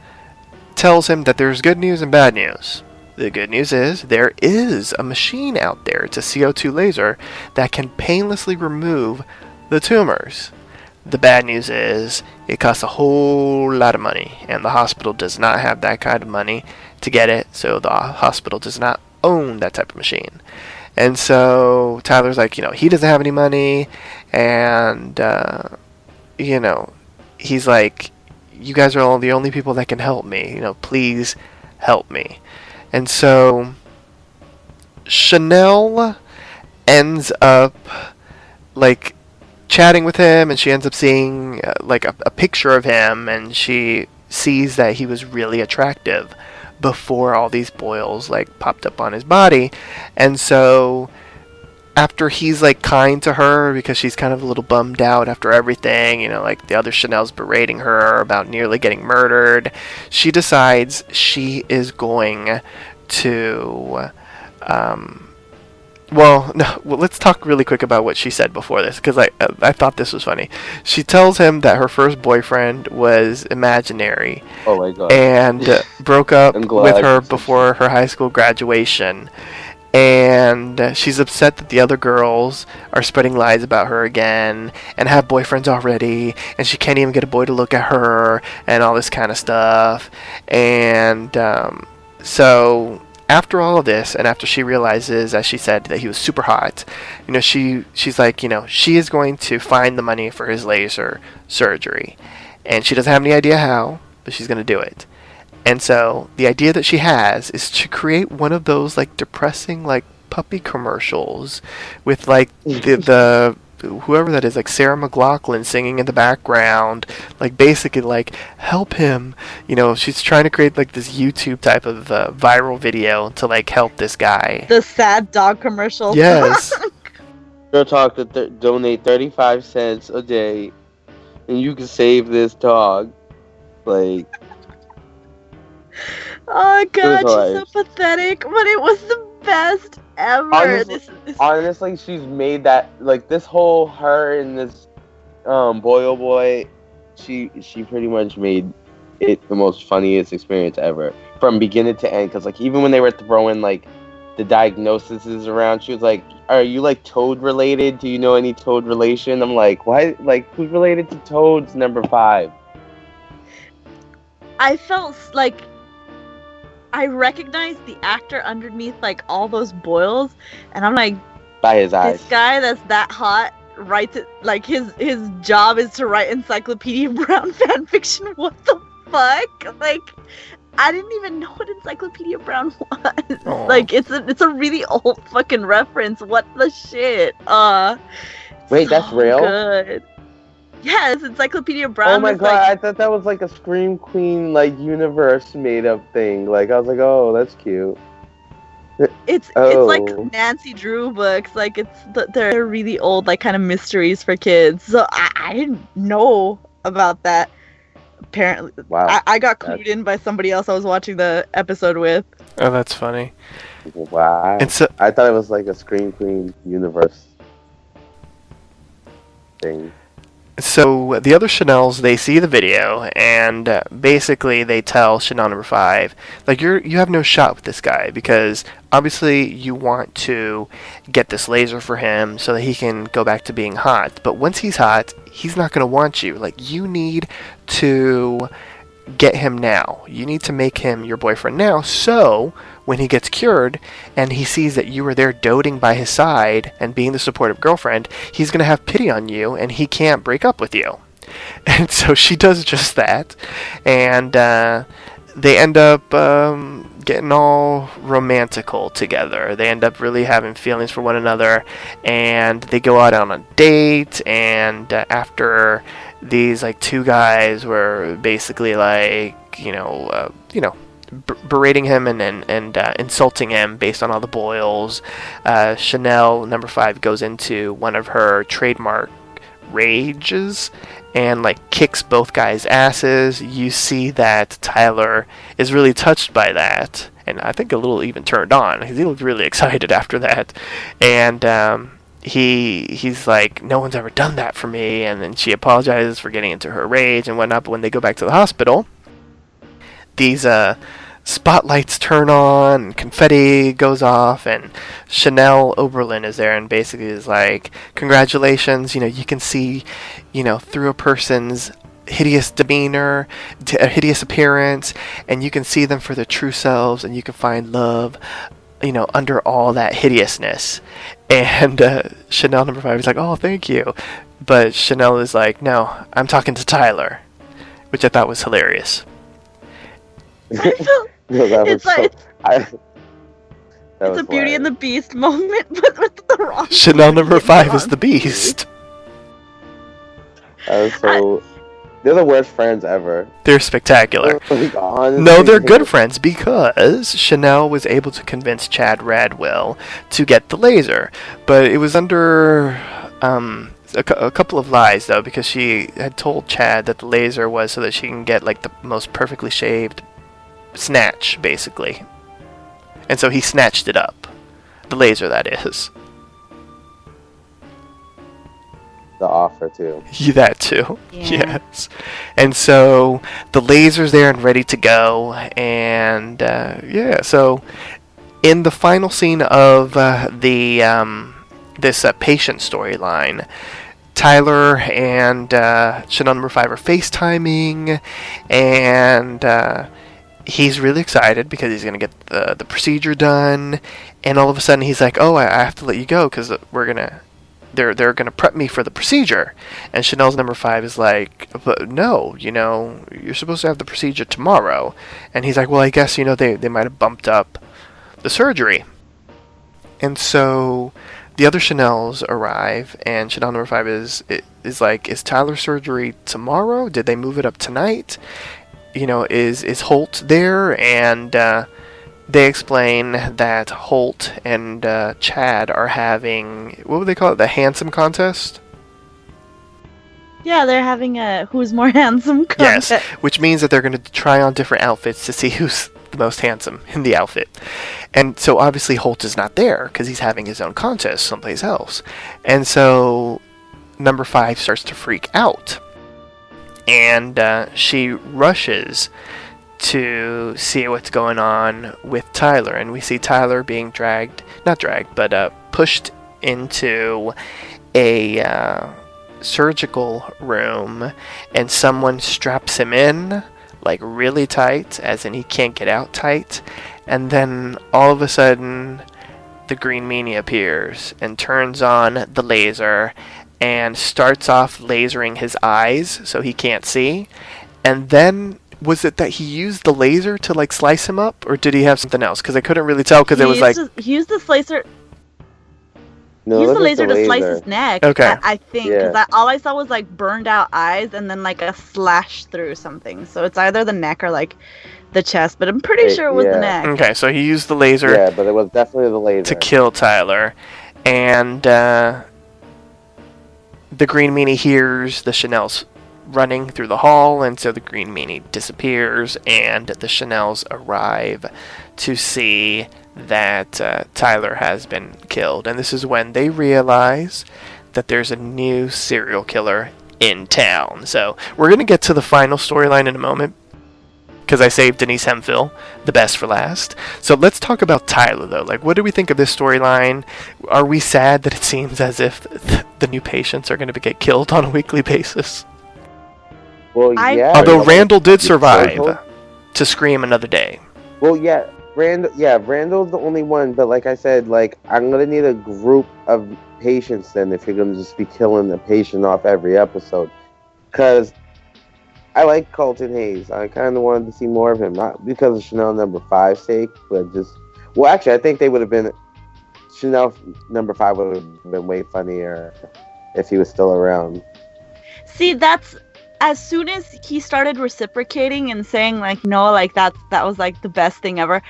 tells him that there's good news and bad news. The good news is there is a machine out there. It's a CO2 laser that can painlessly remove the tumors. The bad news is it costs a whole lot of money, and the hospital does not have that kind of money to get it, so the hospital does not own that type of machine. And so Tyler's like, he doesn't have any money, and he's like, you guys are all the only people that can help me. Please help me. And so Chanel ends up like chatting with him, and she ends up seeing like a picture of him, and she sees that he was really attractive before all these boils like popped up on his body. And so after he's like kind to her because she's kind of a little bummed out after everything, like the other Chanel's berating her about nearly getting murdered, she decides she is going to let's talk really quick about what she said before this, because I thought this was funny. She tells him that her first boyfriend was imaginary. Oh my god. And broke up I'm glad with her you said before her high school graduation. And she's upset that the other girls are spreading lies about her again and have boyfriends already, and she can't even get a boy to look at her and all this kind of stuff. And so after all of this, and after she realizes, as she said, that he was super hot, she's like, she is going to find the money for his laser surgery. And she doesn't have any idea how, but she's going to do it. And so the idea that she has is to create one of those like depressing like puppy commercials with like the whoever that is, like Sarah McLachlan singing in the background, like basically like help him. She's trying to create like this YouTube type of viral video to like help this guy. The sad dog commercial. Yes. Girl Talk to donate 35 cents a day, and you can save this dog. Like, Oh god, she's so hilarious. pathetic, but it was the best ever. Honestly, she's made that like this whole her and this boy oh boy. She pretty much made it the most funniest experience ever from beginning to end. Because like even when they were throwing like the diagnoses around, she was like, "Are you like Toad related? Do you know any Toad relation?" I'm like, "Why? Like who's related to Toad's number 5?" I felt like I recognized the actor underneath like all those boils, and I'm like, By his eyes. this guy that's that hot writes it like his job is to write Encyclopedia Brown fan fiction. What the fuck? Like, I didn't even know what Encyclopedia Brown was. Aw. Like, it's a really old fucking reference. What the shit? Wait, that's so real? Good. Yes, Encyclopedia Brown. Oh my was, god, like, I thought that was like a Scream Queen like universe made up thing. Like I was like, oh, that's cute. It's Oh. like Nancy Drew books. Like they're really old, like kind of mysteries for kids. So I didn't know about that. Apparently, Wow. I got clued in by somebody else I was watching the episode with. Oh, that's funny. Wow. And so, I thought it was like a Scream Queen universe thing. So the other Chanels, they see the video, and basically they tell Chanel number 5, like, you have no shot with this guy, because obviously you want to get this laser for him so that he can go back to being hot. But once he's hot, he's not going to want you. Like, you need to get him now. You need to make him your boyfriend now, so when he gets cured and he sees that you were there doting by his side and being the supportive girlfriend, he's going to have pity on you and he can't break up with you. And so she does just that, and they end up getting all romantical together. They end up really having feelings for one another, and they go out on a date, and after these like two guys were basically like berating him and insulting him based on all the boils, Chanel number 5 goes into one of her trademark rages and like kicks both guys' asses. You see that Tyler is really touched by that, and I think a little even turned on. He looked really excited after that, and he's like, no one's ever done that for me, and then she apologizes for getting into her rage and whatnot. But when they go back to the hospital, these spotlights turn on and confetti goes off, and Chanel Oberlin is there and basically is like, congratulations, you can see through a person's hideous demeanor, hideous appearance, and you can see them for their true selves, and you can find love under all that hideousness. And Chanel number 5 is like, oh, thank you. But Chanel is like, no, I'm talking to Tyler, which I thought was hilarious. No, that was It's like that it's was a Beauty and hilarious. the Beast moment, but with the wrong. Chanel number 5 is the Beast. That was so. They're the worst friends ever. They're spectacular. Like, honestly, No, they're good friends because Chanel was able to convince Chad Radwell to get the laser. But it was under a couple of lies, though, because she had told Chad that the laser was so that she can get like the most perfectly shaved snatch, basically. And so he snatched it up. The laser, that is. The offer too. Yeah, that too. Yeah. Yes. And so the laser's there and ready to go. And so in the final scene of this patient storyline, Tyler and Chanel number 5 are FaceTiming, and he's really excited because he's going to get the procedure done. And all of a sudden he's like, oh, I have to let you go because they're gonna prep me for the procedure. And Chanel's number 5 is like, but no, you're supposed to have the procedure tomorrow. And he's like, well, I guess they might have bumped up the surgery. And so the other Chanels arrive, and Chanel number 5 is like, is Tyler's surgery tomorrow? Did they move it up tonight? Is Holt there? And they explain that Holt and Chad are having, what would they call it, the handsome contest? Yeah, they're having a who's more handsome contest. Yes, which means that they're going to try on different outfits to see who's the most handsome in the outfit. And so obviously Holt is not there because he's having his own contest someplace else. And so number 5 starts to freak out. And she rushes to see what's going on with Tyler. And we see Tyler being pushed into a surgical room, and someone straps him in like really tight, as in he can't get out tight. And then all of a sudden the Green Meanie appears and turns on the laser and starts off lasering his eyes so he can't see. And then was it that he used the laser to like slice him up, or did he have something else? Because I couldn't really tell because it was like he used the laser. No, Use it the was laser the to slice laser. his neck. Okay. I think Yeah. because all I saw was like burned out eyes and then like a slash through something. So it's either the neck or like the chest, but I'm pretty sure it was the Yeah. neck. okay, so he used the laser Yeah, but it was definitely the laser. to kill Tyler, and the Green Meanie hears the Chanels running through the hall, and so the Green Meanie disappears, and the Chanels arrive to see that Tyler has been killed. And this is when they realize that there's a new serial killer in town. So we're going to get to the final storyline in a moment, because I saved Denise Hemphill, the best for last. So let's talk about Tyler, though. Like, what do we think of this storyline? Are we sad that it seems as if the new patients are going to get killed on a weekly basis? Well, yeah. Although Randall did You survive told- to scream another day. Well, yeah, Randall's the only one. But like I said, like I'm gonna need a group of patients then if you're gonna just be killing the patient off every episode. Cause I like Colton Hayes. I kind of wanted to see more of him, not because of Chanel number 5's sake, but just actually, I think they would have been Chanel number 5 would have been way funnier if he was still around. See, that's as soon as he started reciprocating and saying like no, like that was like the best thing ever.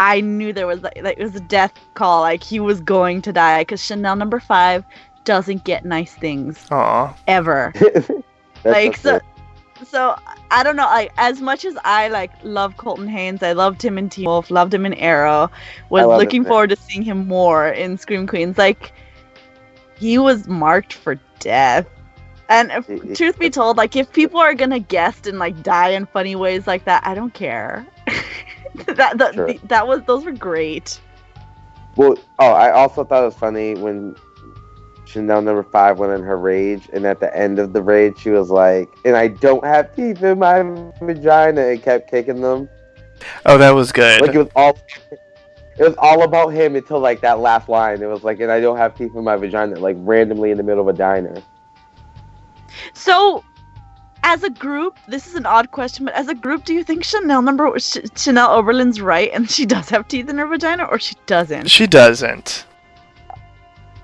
I knew there was like it was a death call, like he was going to die because Chanel number 5 doesn't get nice things Aw. ever. That's Like so so I don't know, like as much as I like love Colton Haynes, I loved him in Teen Wolf, loved him in Arrow, was I love looking him. forward to seeing him more in Scream Queens. Like he was marked for death. And if, truth be told, like if people are gonna guest and like die in funny ways like that, I don't care. Sure. Those were great. Well, I also thought it was funny when Chanel number 5 went in her rage, and at the end of the rage, she was like, "And I don't have teeth in my vagina," and kept kicking them. Oh, that was good. Like it was all about him until like that last line. It was like, "And I don't have teeth in my vagina," like randomly in the middle of a diner. So, as a group, this is an odd question, but as a group, do you think Chanel Oberlin's right and she does have teeth in her vagina, or she doesn't? She doesn't.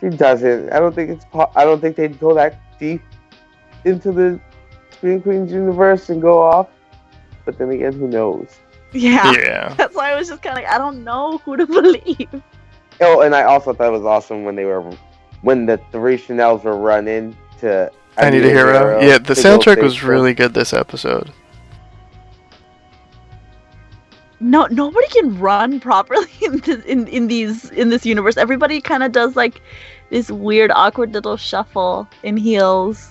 She doesn't. I don't think they'd go that deep into the Scream Queens universe and go off. But then again, who knows? Yeah. Yeah. That's why I was just kind of like, I don't know who to believe. Oh, and I also thought it was awesome when the 3 Chanels were running to I Need a Hero. Yeah, the to go soundtrack save was them. really good this episode. No, nobody can run properly in this universe. Everybody kind of does like this weird, awkward little shuffle in heels.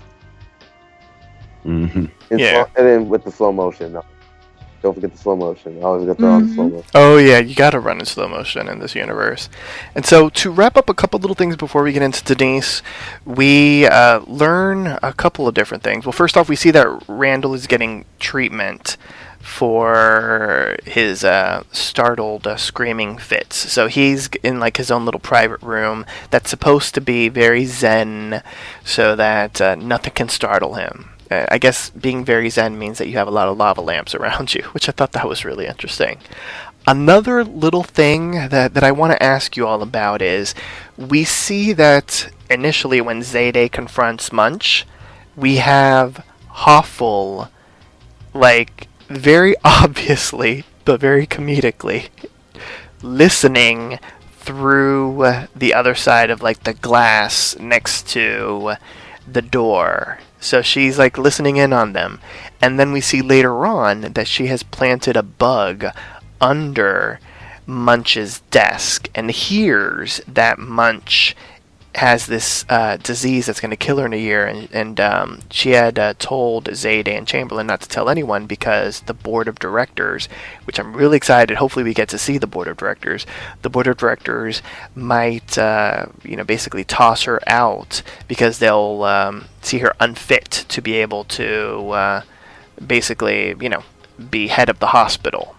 Mm-hmm. Yeah. And then with the slow motion. No. Don't forget the slow motion. I always gonna throw on the slow motion. Oh yeah, you gotta run in slow motion in this universe. And so to wrap up a couple little things before we get into Denise, we learn a couple of different things. Well, first off, we see that Randall is getting treatment for his startled screaming fits. So he's in like his own little private room that's supposed to be very zen, so that nothing can startle him. I guess being very zen means that you have a lot of lava lamps around you, which I thought that was really interesting. Another little thing that I want to ask you all about is, we see that initially when Zayday confronts Munch, we have Hoffel, like, very obviously, but very comedically, listening through the other side of, like, the glass next to the door. So she's like listening in on them. And then we see later on that she has planted a bug under Munch's desk and hears that Munch has this disease that's going to kill her in a year, and she had told Zayde and Chamberlain not to tell anyone because the board of directors, which I'm really excited, hopefully we get to see the board of directors might basically toss her out because they'll see her unfit to be able to basically be head of the hospital.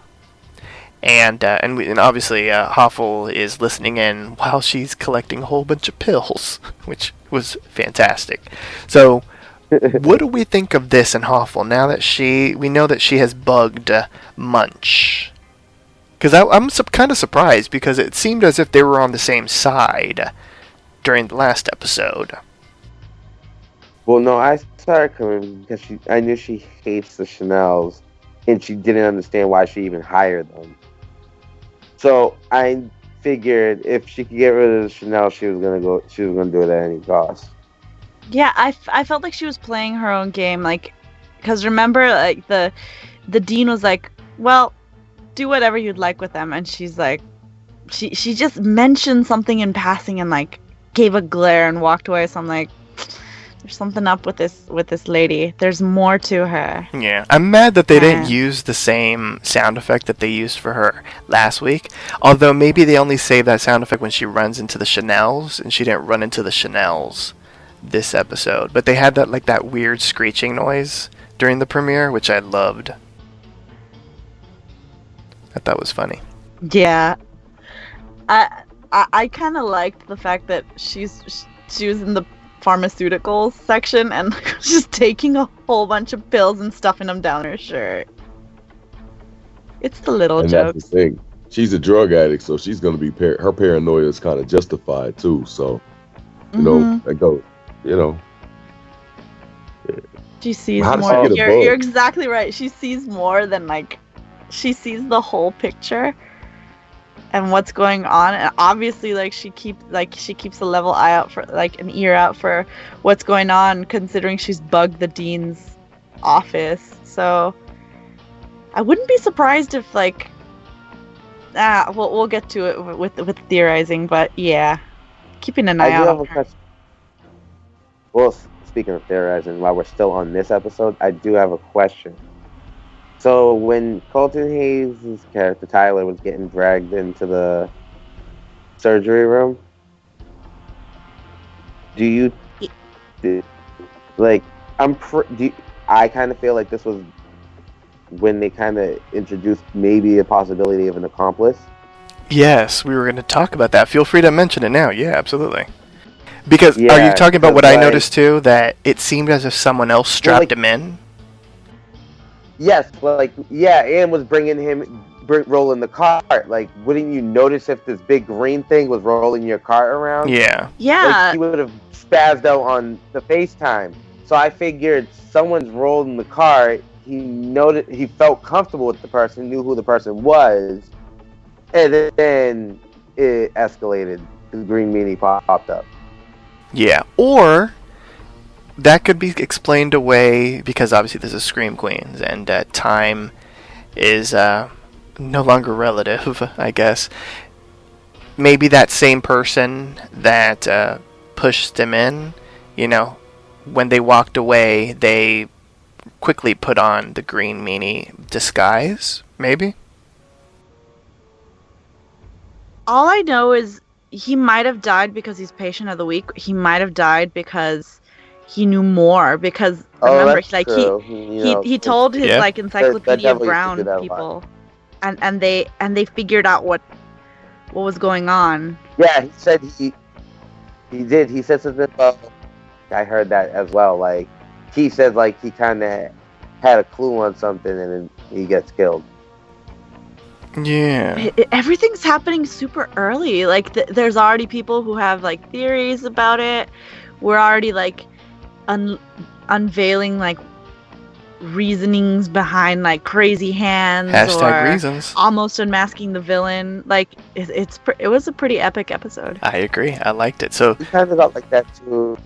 And obviously Hoffel is listening in while she's collecting a whole bunch of pills, which was fantastic. So, what do we think of this in Hoffel now that we know that she has bugged Munch? Because I'm kind of surprised because it seemed as if they were on the same side during the last episode. Well, no, I started coming because I knew she hates the Chanels, and she didn't understand why she even hired them. So I figured if she could get rid of the Chanel, she was gonna do it at any cost. Yeah, I felt like she was playing her own game, like, because remember, like the dean was like, well, do whatever you'd like with them, and she's like, she just mentioned something in passing and like gave a glare and walked away. So I'm like, there's something up with this lady. There's more to her. Yeah, I'm mad that they didn't use the same sound effect that they used for her last week. Although maybe they only saved that sound effect when she runs into the Chanels, and she didn't run into the Chanels this episode. But they had that weird screeching noise during the premiere, which I loved. I thought was funny. Yeah, I kind of liked the fact that she was in the pharmaceuticals section and just taking a whole bunch of pills and stuffing them down her shirt. It's the little jokes. That's the thing. She's a drug addict, so she's going to be her paranoia is kind of justified too. So they go, She sees How does more. she get a bug? You're exactly right. She sees more than she sees the whole picture and what's going on, and obviously she keeps a level eye out for an ear out for what's going on, considering she's bugged the dean's office. So I wouldn't be surprised if we'll get to it with theorizing, but yeah, keeping an eye out on her. Well, speaking of theorizing, while we're still on this episode, I do have a question. So when Colton Hayes' character Tyler was getting dragged into the surgery room, I kind of feel like this was when they kind of introduced maybe a possibility of an accomplice? Yes, we were going to talk about that. Feel free to mention it now. Yeah, absolutely. Because are you talking about what I noticed too, that it seemed as if someone else strapped him in? Yes, and was rolling the cart. Like, wouldn't you notice if this big green thing was rolling your cart around? Yeah. Yeah. He would have spazzed out on the FaceTime. So I figured someone's rolling the cart. He felt comfortable with the person, knew who the person was, and then it escalated. The green meanie popped up. Yeah. Or that could be explained away because obviously this is Scream Queens and time is no longer relative, I guess. Maybe that same person that pushed them in, when they walked away, they quickly put on the green meanie disguise, maybe? All I know is he might have died because he's patient of the week. He might have died because he knew more, because remember, he told his Encyclopedia Brown people, and they figured out what was going on. Yeah, he said he did. He said something about. I heard that as well. He said he kind of had a clue on something, and then he gets killed. Yeah. Everything's happening super early. There's already people who have theories about it. We're already unveiling reasonings behind crazy hands Hashtag or reasons. Almost unmasking the villain. It was a pretty epic episode. I agree. I liked it. So we kind of got that too.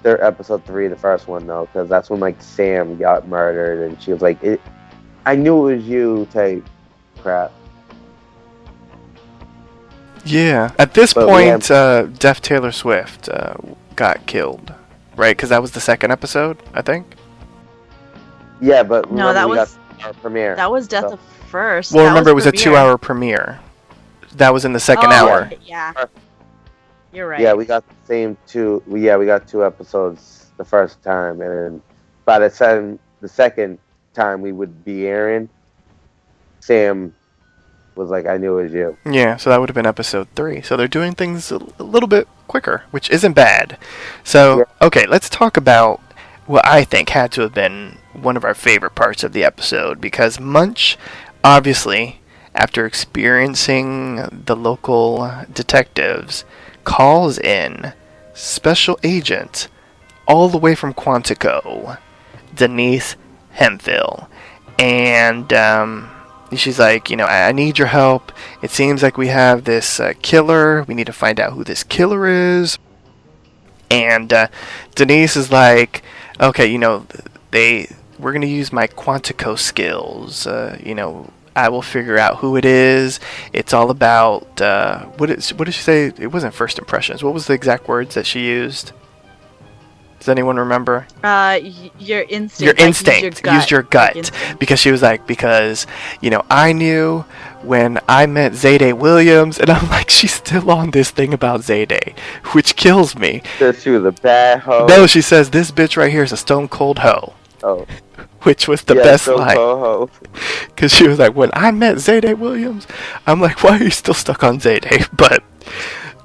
Their episode 3, the first one though, because that's when Sam got murdered, and she was I knew it was you type crap. Yeah. At this But point, Deaf Taylor Swift got killed, right? Because that was the second episode, I think. Yeah, but No, remember that we was got our premiere. that was Death So- of First. Well, That remember, it was a premiere. 2-hour premiere. That was in the second Oh, hour. Yeah. You're right. Yeah, we got the same two. We got 2 episodes the first time, and then by the second time we would be airing, Sam was like, "I knew it was you." Yeah, so that would have been episode 3. So they're doing things a little bit quicker, which isn't bad. So, okay, let's talk about what I think had to have been one of our favorite parts of the episode, because Munch, obviously, after experiencing the local detectives, calls in Special Agent all the way from Quantico, Denise Hemphill. And she's like, I need your help. It seems like we have this killer. We need to find out who this killer is. And Denise is like, okay, we're going to use my Quantico skills. I will figure out who it is. It's all about, what did she say? It wasn't first impressions. What was the exact words that she used? Does anyone remember? Your instinct. Your like, instinct. Use your gut. instinct. Because she was like, I knew when I met Zayday Williams, and I'm like, she's still on this thing about Zayday, which kills me. Said she was a bad hoe. No, she says, this bitch right here is a stone cold hoe. Oh. Which was the Yeah, best so line. ho-ho. Because she was like, when I met Zayday Williams, I'm like, why are you still stuck on Zayday? But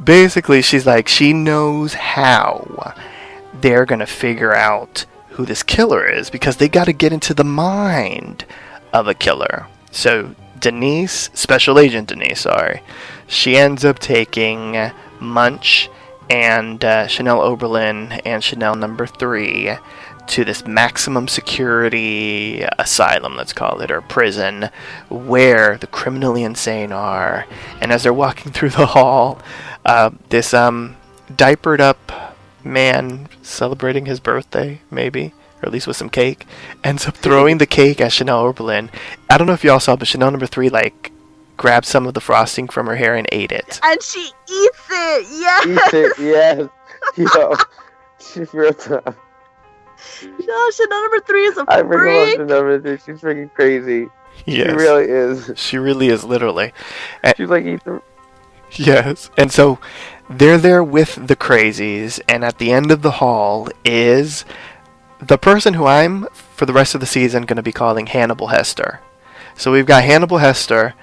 basically, she's like, she knows how they're going to figure out who this killer is, because they got to get into the mind of a killer. So Denise, Special Agent Denise, she ends up taking Munch and Chanel Oberlin and Chanel number 3 to this maximum security asylum, let's call it, or prison, where the criminally insane are. And as they're walking through the hall, this diapered up man celebrating his birthday, maybe, or at least with some cake, ends up throwing the cake at Chanel Oberlin. I don't know if y'all saw, but Chanel number 3, grabbed some of the frosting from her hair and ate it. And she eats it. Yes. Eats it, yes. Yo, she's real tough. No, Chanel number 3 is a I bring her freak. up to number 3. She's freaking crazy. Yes. She really is. She really is, literally. She's like, eat the... Yes. And so they're there with the crazies, and at the end of the hall is the person who I'm, for the rest of the season, going to be calling Hannibal Hester. So we've got Hannibal Hester,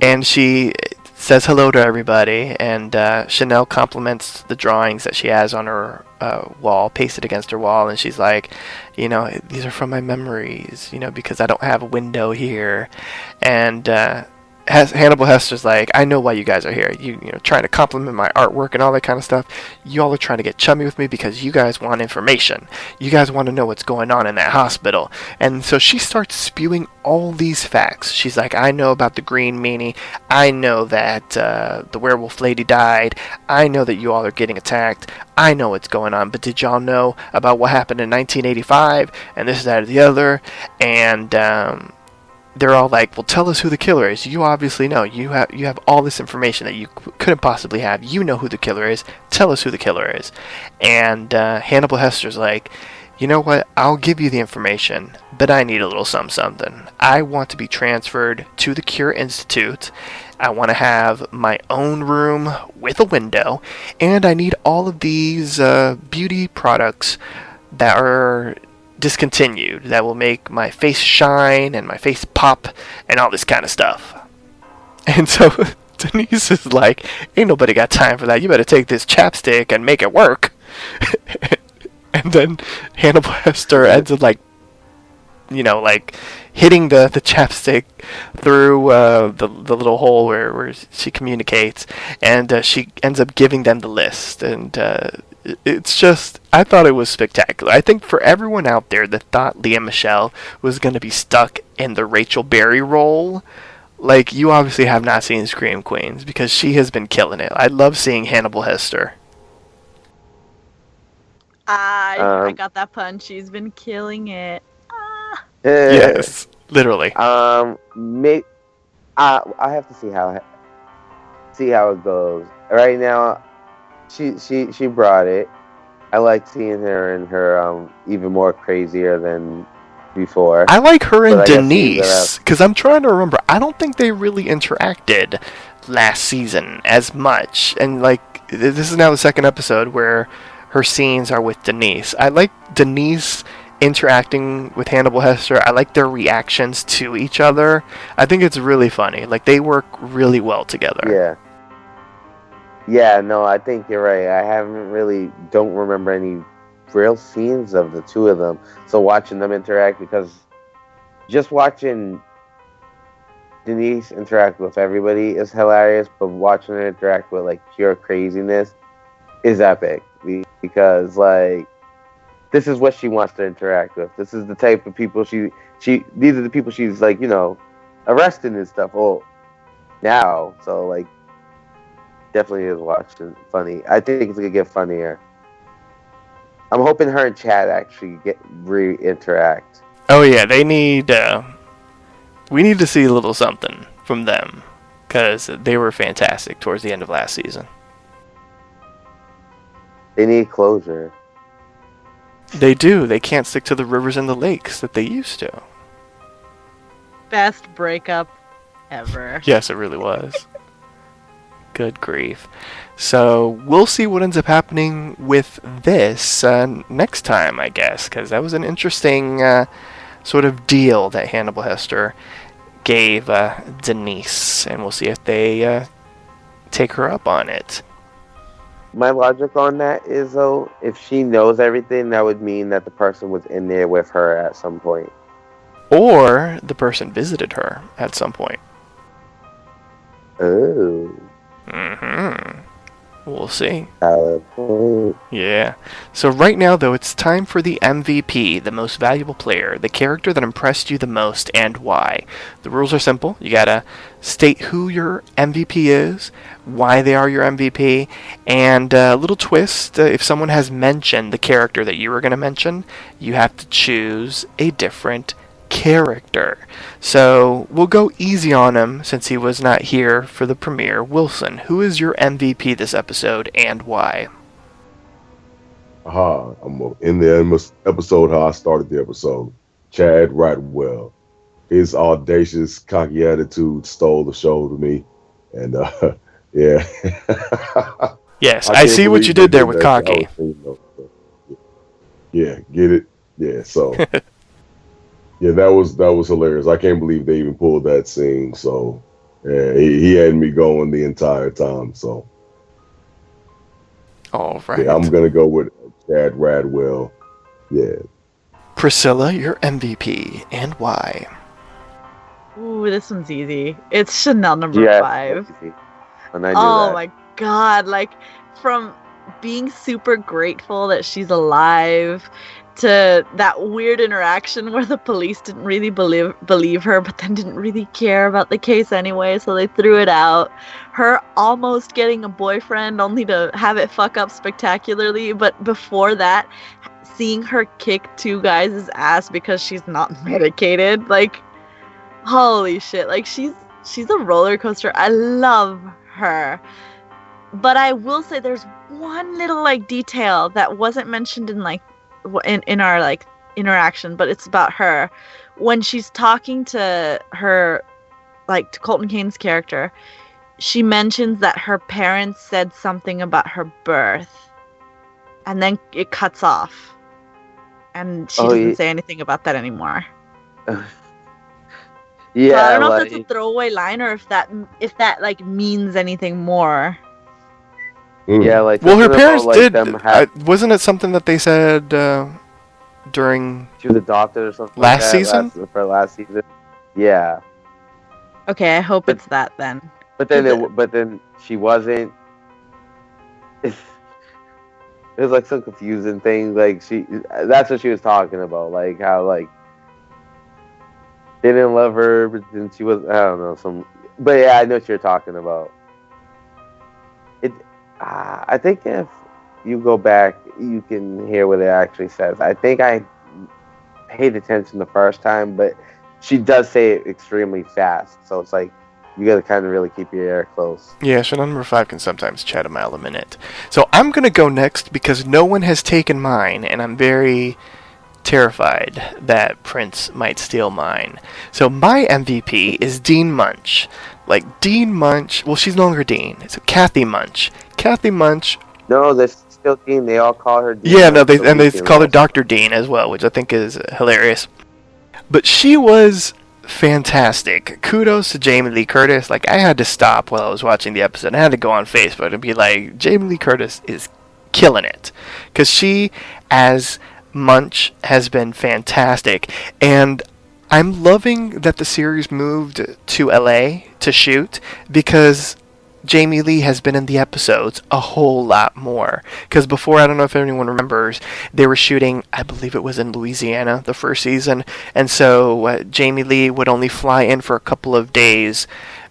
and she says hello to everybody, and Chanel compliments the drawings that she has on her wall, pasted against her wall, and she's like, these are from my memories, because I don't have a window here. And Hannibal Hester's like, I know why you guys are here. You trying to compliment my artwork and all that kind of stuff. You all are trying to get chummy with me because you guys want information. You guys want to know what's going on in that hospital. And so she starts spewing all these facts. She's like, I know about the green meanie. I know that the werewolf lady died. I know that you all are getting attacked. I know what's going on. But did y'all know about what happened in 1985? And this, that, or the other. And they're all like, well, tell us who the killer is. You obviously know. You have all this information that you couldn't possibly have. You know who the killer is. Tell us who the killer is. And Hannibal Hester's like, you know what? I'll give you the information, but I need a little something. I want to be transferred to the Cure Institute. I want to have my own room with a window, and I need all of these beauty products that are discontinued, that will make my face shine and my face pop and all this kind of stuff. And so Denise is like, ain't nobody got time for that. You better take this chapstick and make it work. And then Hannibal Hester ends up hitting the chapstick through the little hole where she communicates, and she ends up giving them the list. And it's just, I thought it was spectacular. I think for everyone out there that thought Lea Michele was going to be stuck in the Rachel Berry role, you obviously have not seen Scream Queens, because she has been killing it. I love seeing Hannibal Hester. I got that pun. She's been killing it. Yes, literally. I have to see how see how it goes. Right now, she brought it. I like seeing her in her even more crazier than before. I like her and But I guess Denise, because I'm trying to remember. I don't think they really interacted last season as much. And, like, this is now the second episode where her scenes are with Denise. I like Denise interacting with Hannibal Hester. I like their reactions to each other. I think it's really funny. Like, they work really well together. Yeah. Yeah, no, I think you're right. Don't remember any real scenes of the two of them. So watching them interact, because just watching Denise interact with everybody is hilarious, but watching her interact with, like, pure craziness is epic. Because, like, this is what she wants to interact with. This is the type of people these are the people she's, like, arresting and stuff. Oh, now. So, like, definitely is watching funny. I think it's gonna get funnier. I'm hoping her and Chad actually interact. Oh yeah, they need. We need to see a little something from them, because they were fantastic towards the end of last season. They need closure. They do. They can't stick to the rivers and the lakes that they used to. Best breakup ever. Yes, it really was. Good grief. So we'll see what ends up happening with this next time, I guess, because that was an interesting sort of deal that Hannibal Hester gave Denise, and we'll see if they take her up on it. My logic on that is, though, if she knows everything, that would mean that the person was in there with her at some point. Or the person visited her at some point. Oh. Mm-hmm. We'll see. Valid point. Yeah. So right now, though, it's time for the MVP, the most valuable player, the character that impressed you the most, and why. The rules are simple. You gotta state who your MVP is, why they are your MVP, and a little twist, if someone has mentioned the character that you were going to mention, you have to choose a different character. So we'll go easy on him since he was not here for the premiere. Wilson, who is your MVP this episode and why? I'm in the episode how I started the episode. Chad Radwell. His audacious, cocky attitude stole the show to me. And yeah. Yes, I see what you did there with cocky. Yeah, get it? Yeah, so yeah, that was hilarious. I can't believe they even pulled that scene. So yeah, he had me going the entire time. So all right, yeah, I'm gonna go with Chad Radwell. Yeah. Priscilla, your MVP and why? Ooh, this one's easy. It's Chanel number 5. And I knew oh that. my god, like, from being super grateful that she's alive to that weird interaction where the police didn't really believe her, but then didn't really care about the case anyway, so they threw it out. Her almost getting a boyfriend only to have it fuck up spectacularly, but before that, seeing her kick 2 guys' ass because she's not medicated, like, holy shit, like, she's a roller coaster. I love her. But I will say there's one little, like, detail that wasn't mentioned in, like, in our, like, interaction, but it's about her. When she's talking to her, like, to Colton Kane's character, she mentions that her parents said something about her birth, and then it cuts off, and she doesn't say anything about that anymore. Yeah, so I don't know if that's a throwaway line or if that like means anything more. Yeah, like, well, her parents like, did. Wasn't it something that they said during she was a doctor or something last season? For last season, yeah. Okay, I hope it's that then. But then she wasn't. It was like some confusing thing. Like, that's what she was talking about. Like, how, like, they didn't love her, but then she was, I don't know, but yeah, I know what you're talking about. I think if you go back, you can hear what it actually says. I think I paid attention the first time, but she does say it extremely fast. So it's like, You gotta kind of really keep your ear close. Yeah, Chanel number 5 can sometimes chat a mile a minute. So I'm going to go next because no one has taken mine, and I'm very terrified that Prince might steal mine. So my MVP is Dean Munch. Like, Dean Munch, well, she's no longer Dean. It's Kathy Munch. Kathy Munch. No, there's still Dean. They all call her Dean. Yeah, no, they call her Dr. Dean as well, which I think is hilarious. But she was fantastic. Kudos to Jamie Lee Curtis. Like, I had to stop while I was watching the episode. I had to go on Facebook and be like, Jamie Lee Curtis is killing it. Because she, as Munch, has been fantastic. And I'm loving that the series moved to LA to shoot, because Jamie Lee has been in the episodes a whole lot more. Because before, I don't know if anyone remembers, they were shooting, I believe it was in Louisiana, the first season. And so Jamie Lee would only fly in for a couple of days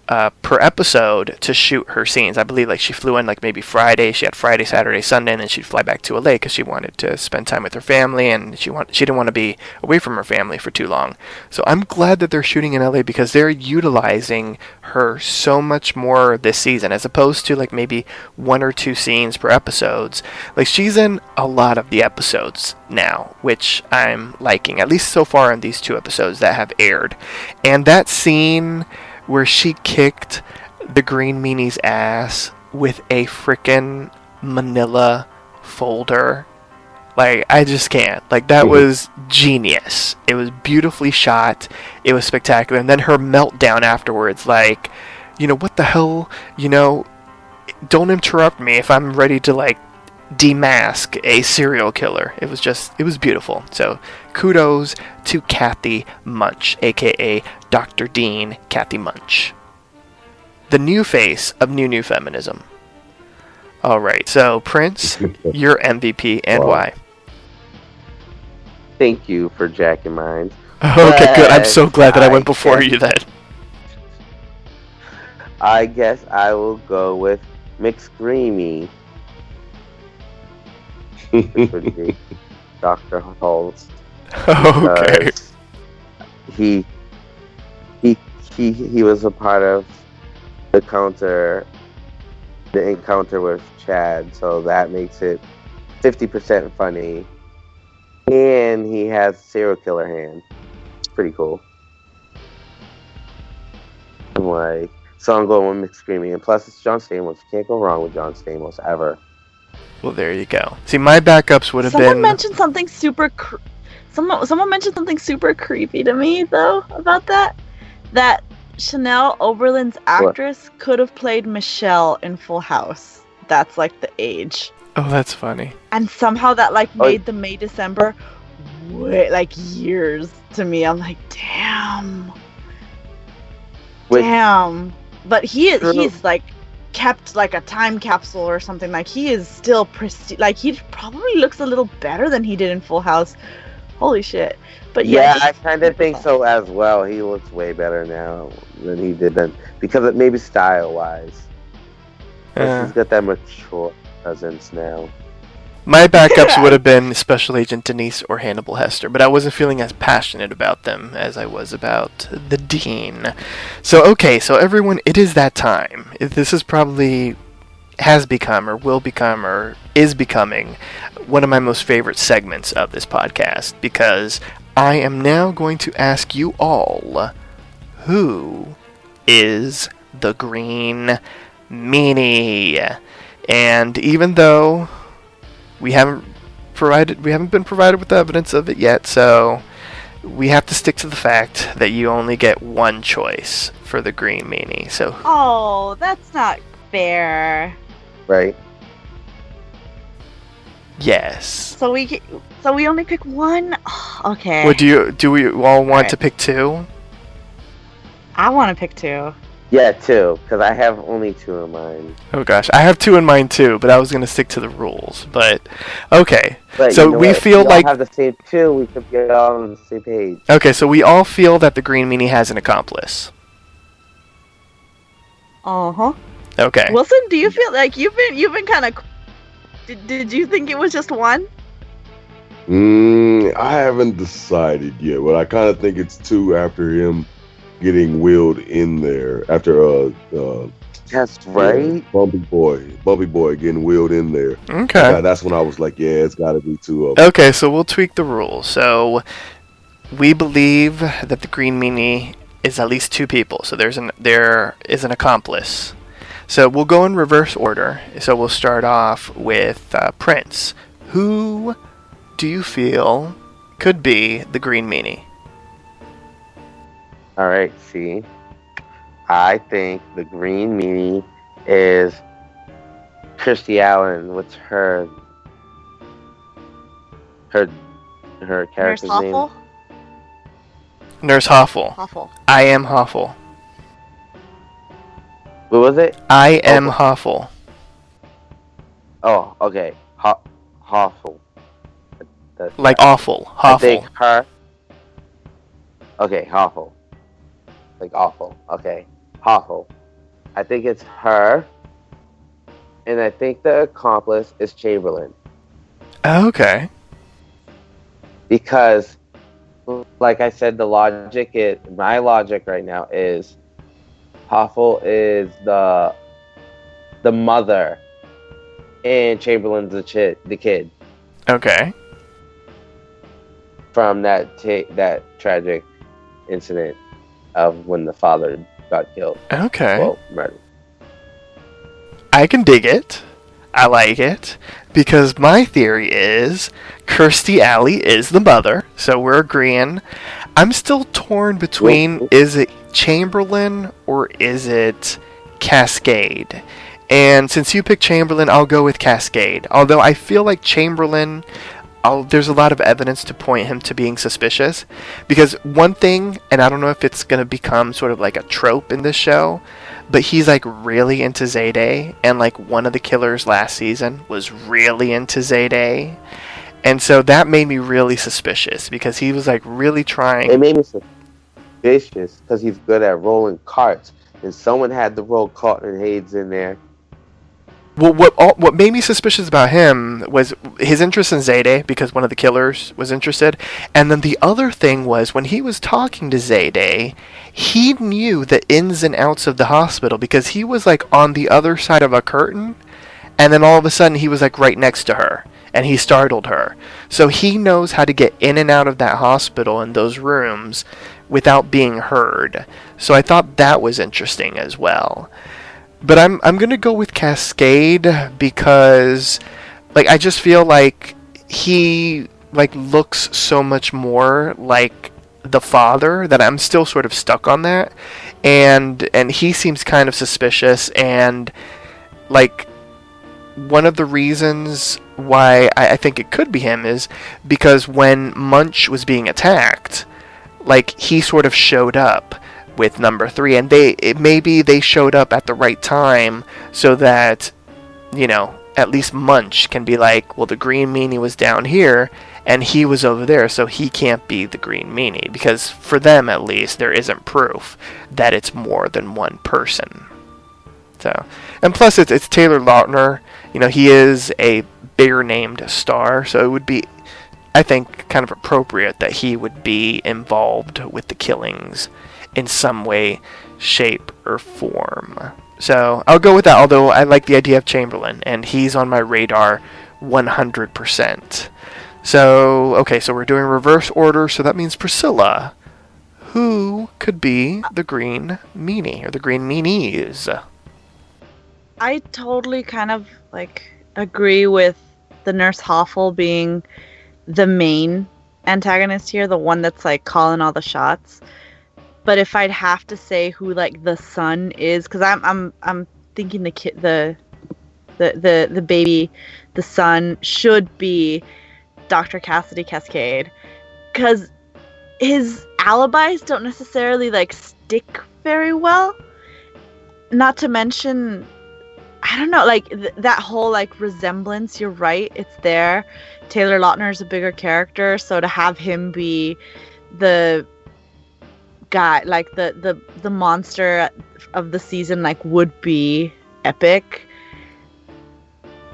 per episode to shoot her scenes. I believe like she flew in like maybe Friday. She had Friday, Saturday, Sunday, and then she'd fly back to LA because she wanted to spend time with her family, and she didn't want to be away from her family for too long. So I'm glad that they're shooting in LA because they're utilizing her so much more this season, as opposed to like maybe 1 or 2 scenes per episodes. Like, she's in a lot of the episodes now, which I'm liking, at least so far in these 2 episodes that have aired. And that scene where she kicked the Green Meanie's ass with a frickin' manila folder. Like, I just can't. Like, that was genius. It was beautifully shot. It was spectacular. And then her meltdown afterwards, like, you know, what the hell? You know, don't interrupt me if I'm ready to, like, demask a serial killer. It was beautiful. So kudos to Kathy Munch, aka Dr. Dean Kathy Munch, the new face of new feminism. All right, so Prince, your MVP and why? Thank you for jacking mine. Okay, good. I'm so glad that I went before you then. I guess I will go with McScreamy. Dr. Holtz. Okay. He was a part of the encounter with Chad, so that makes it 50% funny. And he has serial killer hand. It's pretty cool. So I'm going with McScreamy, and plus it's John Stamos. You can't go wrong with John Stamos ever. Well, there you go. See, my backups would have been. Someone mentioned something super creepy to me though about that. That Chanel Oberlin's actress could have played Michelle in Full House. That's like the age. Oh, that's funny. And somehow that like made the May December like years to me. I'm like, damn. Damn. But he's like kept like a time capsule or something. Like, he is still pristine. Like, he probably looks a little better than he did in Full House. Holy shit. But yeah, I kind of think so as well. He looks way better now than he did then, because it maybe style wise. He's got that mature presence now. My backups would have been Special Agent Denise or Hannibal Hester, but I wasn't feeling as passionate about them as I was about the Dean. So, okay, so everyone, it is that time. This is probably has become or will become or is becoming one of my most favorite segments of this podcast, because I am now going to ask you all, who is the Green Meanie? And even though we haven't been provided with evidence of it yet, so we have to stick to the fact that you only get one choice for the Green Meanie. So, oh, that's not fair. Right. Yes. So we only pick one. Okay. Well, do we all want to pick 2? I want to pick 2. Yeah, 2, because I have only 2 in mind. Oh gosh, I have 2 in mind too, but I was gonna stick to the rules. But okay, but so you know we what? feel if we like all have the same 2. We could get all on the same page. Okay, so we all feel that the Green Meanie has an accomplice. Uh-huh. Okay. Wilson, do you feel like you've been kind of? Did you think it was just one? I haven't decided yet, but I kind of think it's 2 after him getting wheeled in there after That's right. Bumpy Boy getting wheeled in there. Okay. That's when I was like, yeah, it's got to be two of them. Okay, so we'll tweak the rules. So we believe that the Green Meanie is at least two people. So there is an accomplice. So we'll go in reverse order. So we'll start off with Prince. Who do you feel could be the Green Meanie? All right, see. I think the Green Meanie is Kirstie Allen. What's her Nurse character's name? Hoffel? Nurse Hoffel. Hoffel. I am Hoffel. What was it? I am Hoffel. Oh, okay. Hoffel. Like awful. I think Hoffel. her. Okay, Hoffel. Like awful. Okay, Hoffel. I think it's her. And I think the accomplice is Chamberlain. Okay. Because, like I said, my logic right now is Hoffel is the mother and Chamberlain's the kid Okay. from that tragic incident of when the father got killed. Okay. Well, murdered. I can dig it. I like it. Because my theory is Kirstie Alley is the mother, so we're agreeing. I'm still torn between is it Chamberlain or is it Cascade? And since you picked Chamberlain, I'll go with Cascade. Although I feel like Chamberlain, there's a lot of evidence to point him to being suspicious. Because one thing, and I don't know if it's going to become sort of like a trope in this show, but he's like really into Zayday, and like one of the killers last season was really into Zayday. And so that made me really suspicious because he was like really trying. It made me suspicious because he's good at rolling carts, and someone had to roll Carlton Hayes in there. Well, what made me suspicious about him was his interest in Zayday, because one of the killers was interested. And then the other thing was, when he was talking to Zayday, he knew the ins and outs of the hospital, because he was like on the other side of a curtain, and then all of a sudden he was like right next to her, and he startled her. So he knows how to get in and out of that hospital and those rooms without being heard. So I thought that was interesting as well. But I'm gonna go with Cascade because, like, I just feel like he like looks so much more like the father that I'm still sort of stuck on that, and he seems kind of suspicious, and like one of the reasons why I think it could be him is because when Munch was being attacked, like he sort of showed up with number 3, and maybe they showed up at the right time so that, you know, at least Munch can be like, well, the Green Meanie was down here and he was over there, so he can't be the Green Meanie, because for them at least there isn't proof that it's more than one person. So, and plus it's Taylor Lautner, you know, he is a bigger named star, so it would be, I think, kind of appropriate that he would be involved with the killings in some way, shape, or form. So I'll go with that, although I like the idea of Chamberlain, and he's on my radar 100%. So, okay, so we're doing reverse order, so that means Priscilla. Who could be the Green Meanie, or the Green Meanies? I totally kind of, like, agree with the Nurse Hoffel being the main antagonist here, the one that's, like, calling all the shots. But if I'd have to say who like the son is, because I'm thinking the kid, the baby, the son should be Dr. Cassidy Cascade, because his alibis don't necessarily like stick very well. Not to mention, I don't know, like that whole like resemblance. You're right, it's there. Taylor Lautner is a bigger character, so to have him be the guy, like the monster of the season, like would be epic.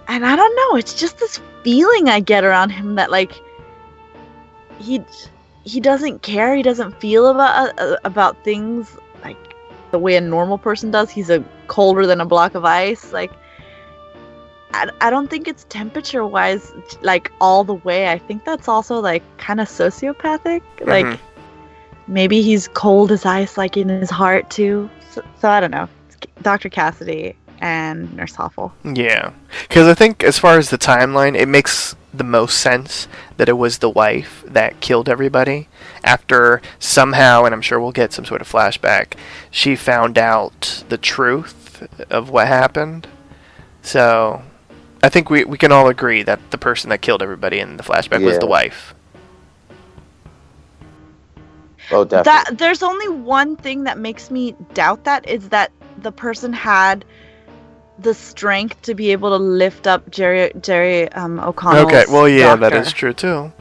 And I don't know, it's just this feeling I get around him that like he doesn't care. He doesn't feel about things like the way a normal person does. He's colder than a block of ice. Like, I don't think it's temperature wise, like all the way. I think that's also like kind of sociopathic. Like, maybe he's cold as ice, like in his heart too. So I don't know. It's Dr. Cassidy and Nurse Hoffel. Yeah, because I think as far as the timeline, it makes the most sense that it was the wife that killed everybody after somehow, and I'm sure we'll get some sort of flashback, she found out the truth of what happened. So I think we can all agree that the person that killed everybody in the flashback was the wife. Oh, definitely. There's only one thing that makes me doubt that is that the person had the strength to be able to lift up Jerry O'Connell's Okay, well, yeah, doctor. that is true too.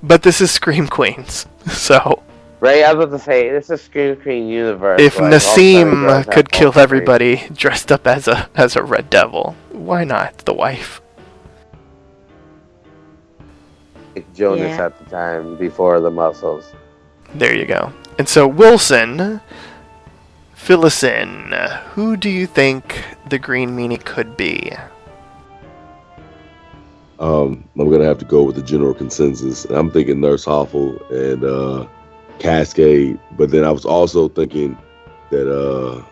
But this is Scream Queens, so Right, I was about to say, this is Scream Queen universe. if like, all seven Nassim girls could have kill all three. everybody dressed up as a red devil, why not the wife? Like Jonas Yeah. at the time, before the muscles. There you go. And so Wilson, fill us in. Who do you think the Green Meanie could be? I'm gonna have to go with the general consensus. I'm thinking Nurse Hoffel and Cascade, but then I was also thinking that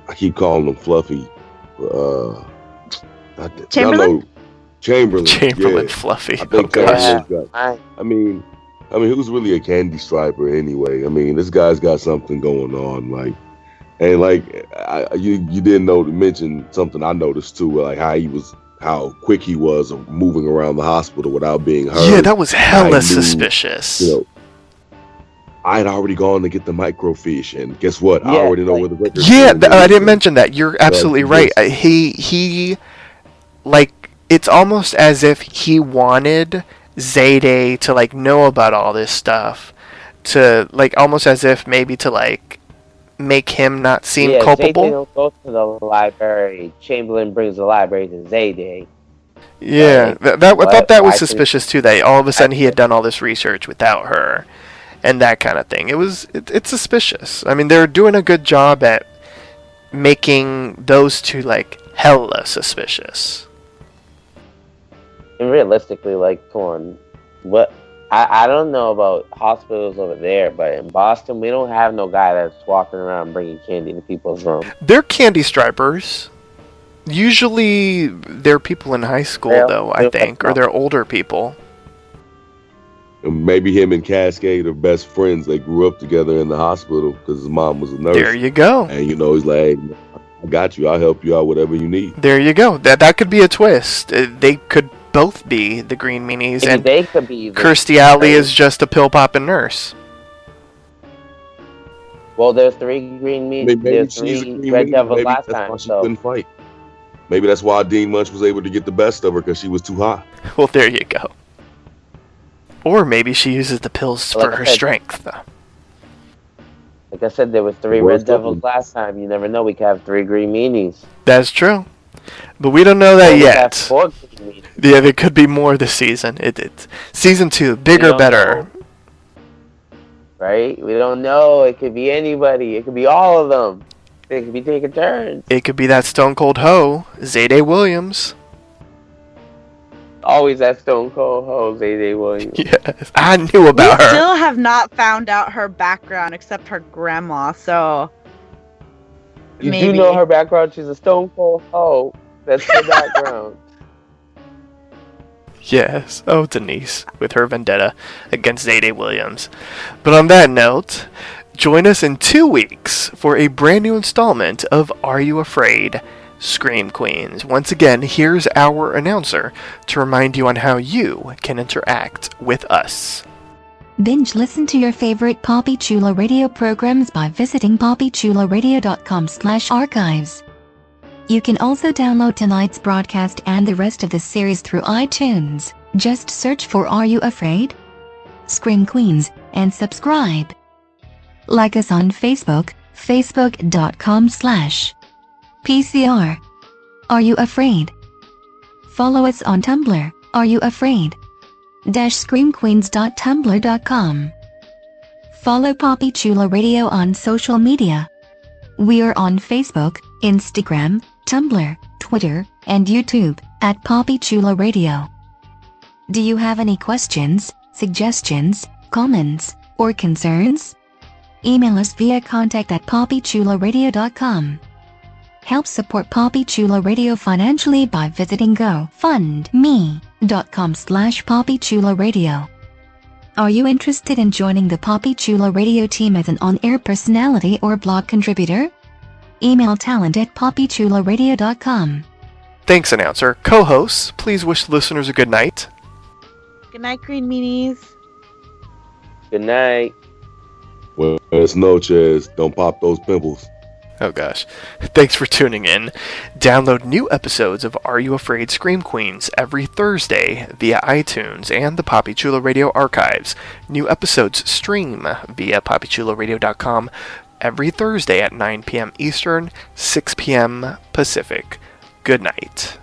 I keep calling them Fluffy. Chamberlain? Chamberlain. Chamberlain Yeah. Fluffy. I think Oh, gosh. Chamberlain's got. I mean, who's really a candy striper anyway? I mean, this guy's got something going on, like, and like, you didn't mention something I noticed too, like how quick he was of moving around the hospital without being heard. Yeah, that was hella I knew, suspicious. You know, I had already gone to get the microfiche, and guess what? I Yeah, already know like- where the record. Yeah, I didn't mention that. You're absolutely right. yes. He, like, it's almost as if he wanted Zayday to, like, know about all this stuff. To, like, almost as if maybe to, like, make him not seem Zayday culpable. don't go to the library. Chamberlain brings the library to Zayday. Yeah, Like, I what? thought that was Why could- suspicious too. That all of a sudden he had done all this research without her, and that kind of thing. It's suspicious. I mean, they're doing a good job at making those two like hella suspicious. And realistically, like, come on, what? I don't know about hospitals over there, but in Boston, we don't have no guy that's walking around bringing candy to people's rooms. They're candy stripers. Usually, they're people in high school, Yeah, though. I think, or they're older people. And maybe him and Cascade are best friends. They grew up together in the hospital because his mom was a nurse. There you go. And you know, he's like, hey, I got you. I'll help you out, whatever you need. There you go. That could be a twist. They could both be the Green Meanies, Maybe and they could be. Kirstie Alley is just a pill popping nurse. Well, there's 3 green meat. Maybe There's she's a 3 Green Red Meanie. Devils Maybe last that's why time. she So couldn't fight. Maybe that's why Dean Munch was able to get the best of her, because she was too high. Well, there you go. Or maybe she uses the pills Like for I her said- strength. like I said, there was 3 Worst Red of Devils them. last time. You never know. We could have 3 green meanies. That's true. But we don't know that Or we could have yet. 4 green meanies. Yeah, there could be more this season. It's season 2, bigger, don't better. know. Right? We don't know. It could be anybody. It could be all of them. They could be taking turns. It could be that Stone Cold Ho, Zayday Williams. Always that Stone Cold Jose Day Williams. Yes, I knew We about her. still have not found out her background except her grandma, so You maybe. do know her background. She's a Stone Cold hoe. That's her background. Yes. Oh, Denise, with her vendetta against Zayday Williams. But on that note, join us in 2 weeks for a brand new installment of Are You Afraid? Scream Queens. Once again, here's our announcer to remind you on how you can interact with us. Binge listen to your favorite Poppy Chula Radio programs by visiting poppychularadio.com/archives. You can also download tonight's broadcast and the rest of the series through iTunes. Just search for Are You Afraid? Scream Queens, and subscribe. Like us on Facebook, facebook.com/PCR. Are You Afraid? Follow us on Tumblr, Are You Afraid? poppy-screamqueens.tumblr.com. Follow Poppy Chula Radio on social media. We are on Facebook, Instagram, Tumblr, Twitter, and YouTube at Poppy Chula Radio. Do you have any questions, suggestions, comments, or concerns? Email us via contact@poppychularadio.com. Help support Poppy Chula Radio financially by visiting gofundme.com/poppychularadio. Are you interested in joining the Poppy Chula Radio team as an on-air personality or blog contributor? Email talent@poppychularadio.com. Thanks, announcer. Co-hosts, please wish listeners a good night. Good night, Green Meanies. Good night. Buenas noches. Don't pop those pimples. Oh gosh. Thanks for tuning in. Download new episodes of Are You Afraid Scream Queens every Thursday via iTunes and the Poppy Chula Radio archives. New episodes stream via poppychularadio.com every Thursday at 9 p.m. Eastern, 6 p.m. Pacific. Good night.